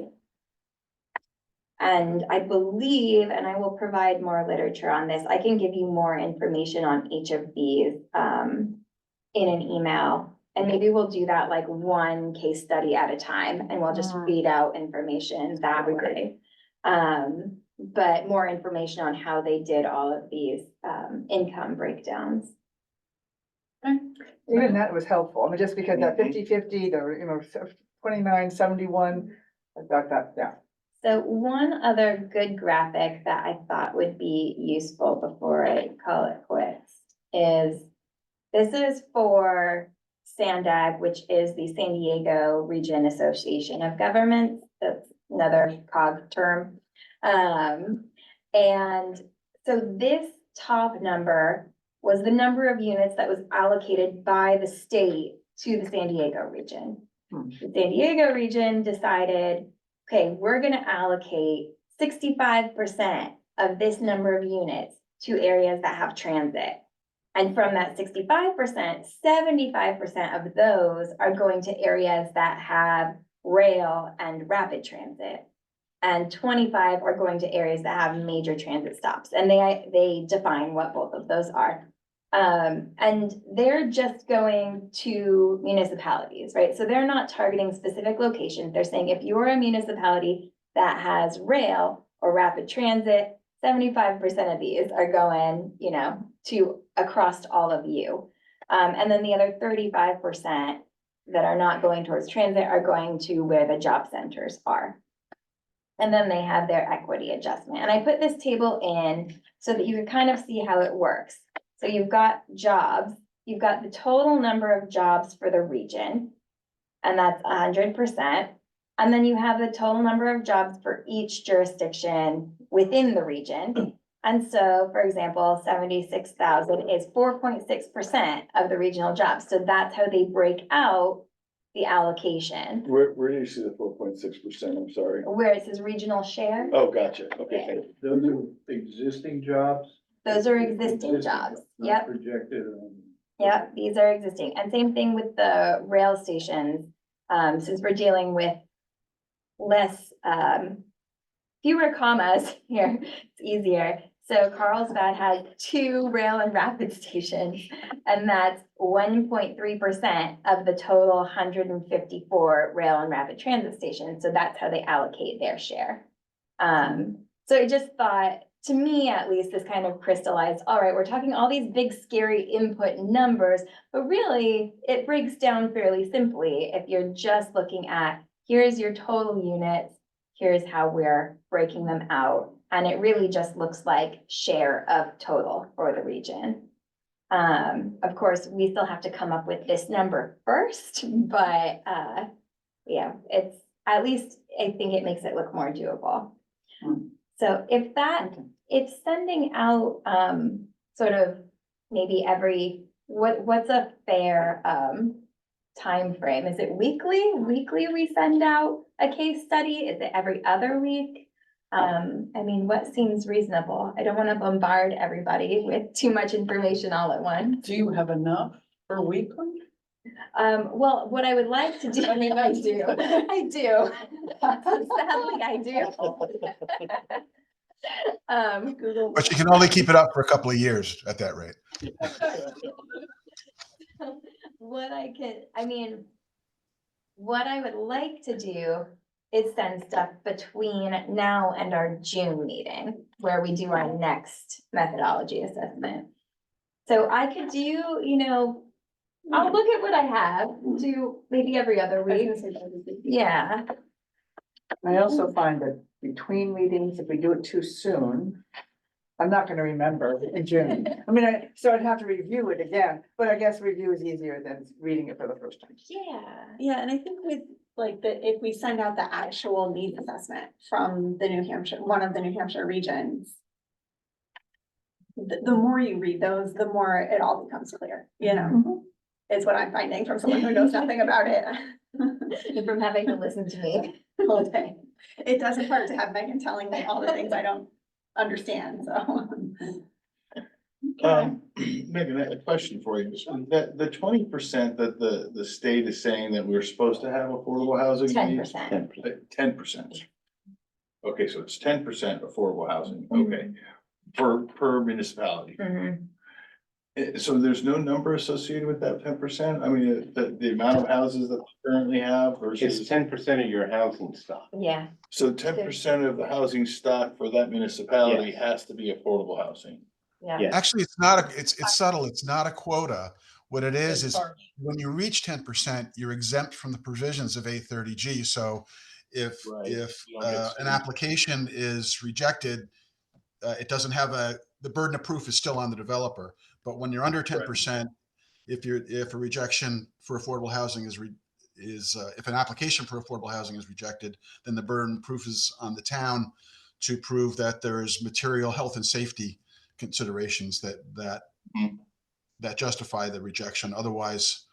Speaker 1: And I believe, and I will provide more literature on this, I can give you more information on each of these in an email. And maybe we'll do that like one case study at a time, and we'll just read out information that way. But more information on how they did all of these income breakdowns.
Speaker 7: Even that was helpful. I mean, just because that 50-50, the, 29-71, I thought that, yeah.
Speaker 1: So one other good graphic that I thought would be useful before I call it quits is, this is for SANDAG, which is the San Diego Region Association of Governments. That's another COG term. And so this top number was the number of units that was allocated by the state to the San Diego region. The San Diego region decided, okay, we're going to allocate 65% of this number of units to areas that have transit. And from that 65%, 75% of those are going to areas that have rail and rapid transit. And 25 are going to areas that have major transit stops. And they define what both of those are. And they're just going to municipalities, right? So they're not targeting specific locations. They're saying if you're a municipality that has rail or rapid transit, 75% of these are going, to across all of you. And then the other 35% that are not going towards transit are going to where the job centers are. And then they have their equity adjustment. And I put this table in so that you can kind of see how it works. So you've got jobs, you've got the total number of jobs for the region, and that's 100%. And then you have the total number of jobs for each jurisdiction within the region. And so, for example, 76,000 is 4.6% of the regional jobs. So that's how they break out the allocation.
Speaker 13: Where do you see the 4.6%? I'm sorry.
Speaker 1: Where it says regional share.
Speaker 13: Oh, gotcha. Okay.
Speaker 6: Those are existing jobs?
Speaker 1: Those are existing jobs. Yep.
Speaker 6: Projected.
Speaker 1: Yep, these are existing. And same thing with the rail stations. Since we're dealing with less, fewer commas here, it's easier. So Carlsbad has 2 rail and rapid stations, and that's 1.3% of the total 154 rail and rapid transit stations. So that's how they allocate their share. So I just thought, to me at least, this kind of crystallized, all right, we're talking all these big scary input numbers, but really it breaks down fairly simply if you're just looking at, here's your total units, here's how we're breaking them out. And it really just looks like share of total for the region. Of course, we still have to come up with this number first, but yeah, it's, at least I think it makes it look more doable. So if sending out sort of maybe every, what's a fair time frame? Is it weekly? Weekly we send out a case study? Is it every other week? I mean, what seems reasonable? I don't want to bombard everybody with too much information all at once.
Speaker 2: Do you have enough for weekly?
Speaker 1: Well, what I would like to do, I mean, I do. Sadly, I do. Google.
Speaker 3: But you can only keep it up for a couple of years at that rate.
Speaker 1: What I would like to do is send stuff between now and our June meeting, where we do our next methodology assessment. So I could do, I'll look at what I have, do maybe every other week. Yeah.
Speaker 7: I also find that between meetings, if we do it too soon, I'm not gonna remember in June. I mean, so I'd have to review it again, but I guess review is easier than reading it for the first time.
Speaker 1: Yeah.
Speaker 4: Yeah, and I think with like if we send out the actual needs assessment from the New Hampshire, one of the New Hampshire regions, the more you read those, the more it all becomes clear, is what I'm finding from someone who knows nothing about it.
Speaker 1: And from having to listen to me.
Speaker 4: All day. It doesn't hurt to have Megan telling me all the things I don't understand, so.
Speaker 13: Megan, a question for you. That the 20% that the state is saying that we're supposed to have affordable housing.
Speaker 1: 10%.
Speaker 13: 10%. Okay, so it's 10% affordable housing, okay, per municipality.
Speaker 1: Mhm.
Speaker 13: So there's no number associated with that 10%? I mean, the amount of houses that we currently have versus.
Speaker 5: It's 10% of your housing stock.
Speaker 1: Yeah.
Speaker 13: So 10% of the housing stock for that municipality has to be affordable housing.
Speaker 1: Yeah.
Speaker 5: Yes.
Speaker 3: Actually, it's not it's subtle. It's not a quota. What it is when you reach 10%, you're exempt from the provisions of 830G. So if
Speaker 13: Right.
Speaker 3: if
Speaker 13: You don't get
Speaker 3: an
Speaker 13: sued.
Speaker 3: application is rejected, it doesn't have the burden of proof is still on the developer. But when you're under 10%, if a rejection for affordable housing if an application for affordable housing is rejected, then the burden of proof is on the town to prove that there is material health and safety considerations that justify the rejection. Otherwise,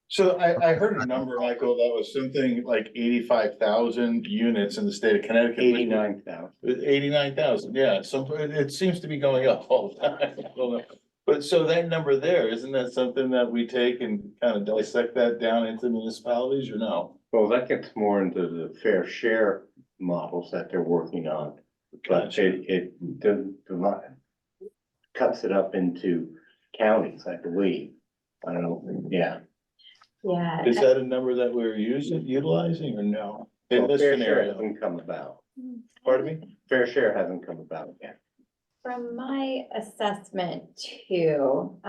Speaker 13: So I heard a number, Michael, that was something like 85,000 units in the state of Connecticut.
Speaker 5: 89,000.
Speaker 13: 89,000, yeah, so it seems to be going up all the time. I don't know. But so that number there, isn't that something that we take and kind of dissect that down into municipalities or no?
Speaker 5: Well, that gets more into the fair share models that they're working on. But
Speaker 13: Gotcha.
Speaker 5: it cuts it up into counties, I believe. I don't know, yeah.
Speaker 1: Yeah.
Speaker 13: Is that a number that we're utilizing or no? In
Speaker 5: Well,
Speaker 13: this
Speaker 5: fair share
Speaker 13: scenario,
Speaker 5: hasn't come about.
Speaker 13: pardon me?
Speaker 5: Fair share hasn't come about yet.
Speaker 1: From my assessment too,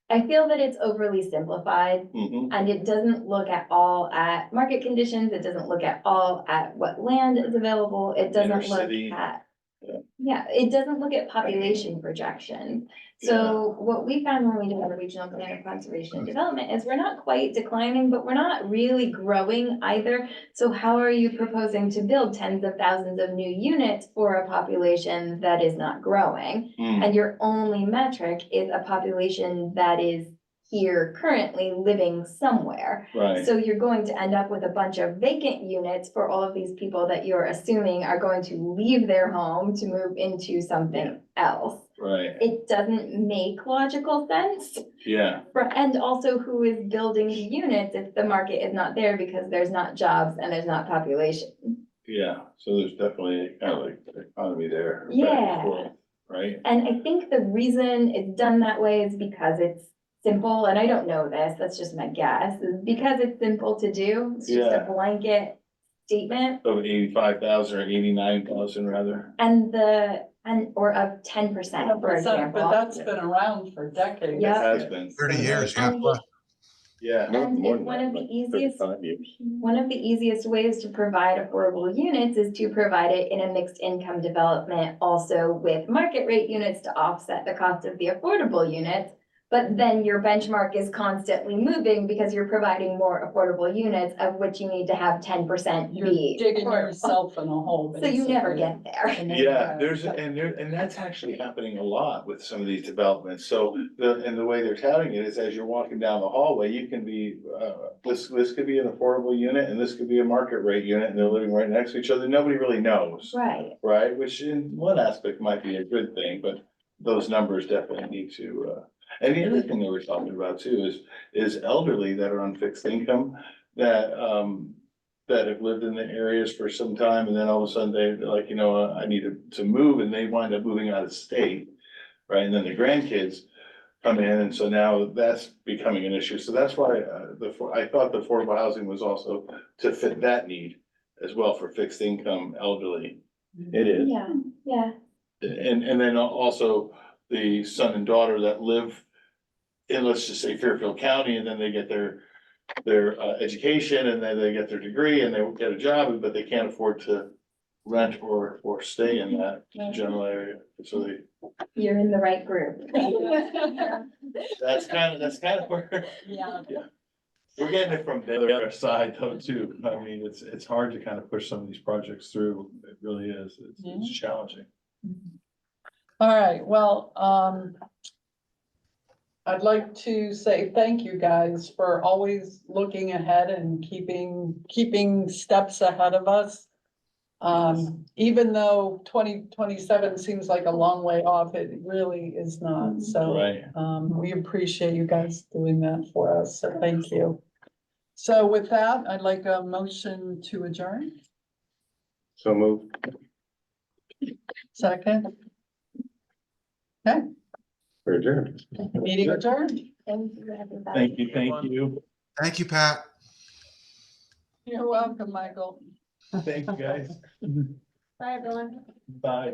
Speaker 1: I feel that it's overly simplified
Speaker 13: Mhm.
Speaker 1: and it doesn't look at all at market conditions. It doesn't look at all at what land is available. It doesn't look
Speaker 13: Inner city.
Speaker 1: at,
Speaker 13: Yeah.
Speaker 1: yeah, it doesn't look at population projections. So what we found when we did our regional plan of conservation and development is we're not quite declining, but we're not really growing either. So how are you proposing to build tens of thousands of new units for a population that is not growing?
Speaker 13: Mm.
Speaker 1: And your only metric is a population that is here currently living somewhere.
Speaker 13: Right,
Speaker 1: So you're going to end up with a bunch of vacant units for all of these people that you're assuming are going to leave their home to move into something else.
Speaker 13: right,
Speaker 1: It doesn't make logical sense.
Speaker 13: yeah,
Speaker 1: And also, who is building the units if the market is not there because there's not jobs and there's not population?
Speaker 13: yeah, so there's definitely kind of like economy there. back and
Speaker 1: Yeah.
Speaker 13: forth, Right,
Speaker 1: And I think the reason it's done that way is because it's simple, and I don't know this, that's just my guess, is because it's simple to do. It's just a
Speaker 13: Yeah.
Speaker 1: blanket statement.
Speaker 13: of 85,000 or 89,000 rather.
Speaker 1: Or of 10%, for
Speaker 2: 10%,
Speaker 1: example.
Speaker 2: but that's been around for decades.
Speaker 13: It
Speaker 1: Yeah.
Speaker 13: has been.
Speaker 3: 30 years, yeah.
Speaker 1: And
Speaker 3: plus.
Speaker 13: Yeah,
Speaker 1: And
Speaker 5: More
Speaker 1: it's
Speaker 5: than
Speaker 1: one
Speaker 5: that,
Speaker 1: of the
Speaker 5: like
Speaker 1: easiest,
Speaker 5: 35 years.
Speaker 1: one of the easiest ways to provide affordable units is to provide it in a mixed income development, also with market rate units to offset the cost of the affordable units. But then your benchmark is constantly moving because you're providing more affordable units, of which you need to have 10%
Speaker 2: You're
Speaker 1: be
Speaker 2: digging
Speaker 1: affordable.
Speaker 2: yourself in a hole.
Speaker 1: So you never
Speaker 2: basically.
Speaker 1: get there.
Speaker 2: And then,
Speaker 13: yeah, and that's actually happening a lot with some of these developments. So the way they're touting it is as you're walking down the hallway, you can be, this could be an affordable unit and this could be a market rate unit and they're living right next to each other. Nobody really knows.
Speaker 1: Right.
Speaker 13: Right, which in one aspect might be a good thing, but those numbers definitely need to, and the other thing that we're talking about too is elderly that are on fixed income that, that have lived in the areas for some time and then all of a sudden they're like, I need to move and they wind up moving out of state. Right, and then the grandkids come in and so now that's becoming an issue. So that's why, I thought the affordable housing was also to fit that need as well for fixed income elderly.
Speaker 5: It is.
Speaker 1: Yeah, yeah.
Speaker 13: And then also the son and daughter that live in, let's just say Fairfield County, and then they get their education and then they get their degree and they get a job, but they can't afford to rent or stay in that general area. So
Speaker 1: You're in the right group.
Speaker 13: that's kind of where,
Speaker 2: Yeah.
Speaker 13: we're getting it from the other side though too. I mean, it's hard to kind of push some of these projects through. It really is. It's challenging.
Speaker 2: All right, well, I'd like to say thank you guys for always looking ahead and keeping steps ahead of us. Even though 2027 seems like a long way off, it really is not. So,
Speaker 13: Right.
Speaker 2: we appreciate you guys doing that for us. So thank you. So with that, I'd like a motion to adjourn.
Speaker 5: So move.
Speaker 2: Second. Okay,
Speaker 5: For adjourned.
Speaker 2: meeting adjourned.
Speaker 1: Thank you, everybody.
Speaker 13: Thank you.
Speaker 3: Thank you, Pat.
Speaker 2: You're welcome, Michael.
Speaker 13: Thank you, guys.
Speaker 1: Bye, everyone.
Speaker 13: Bye.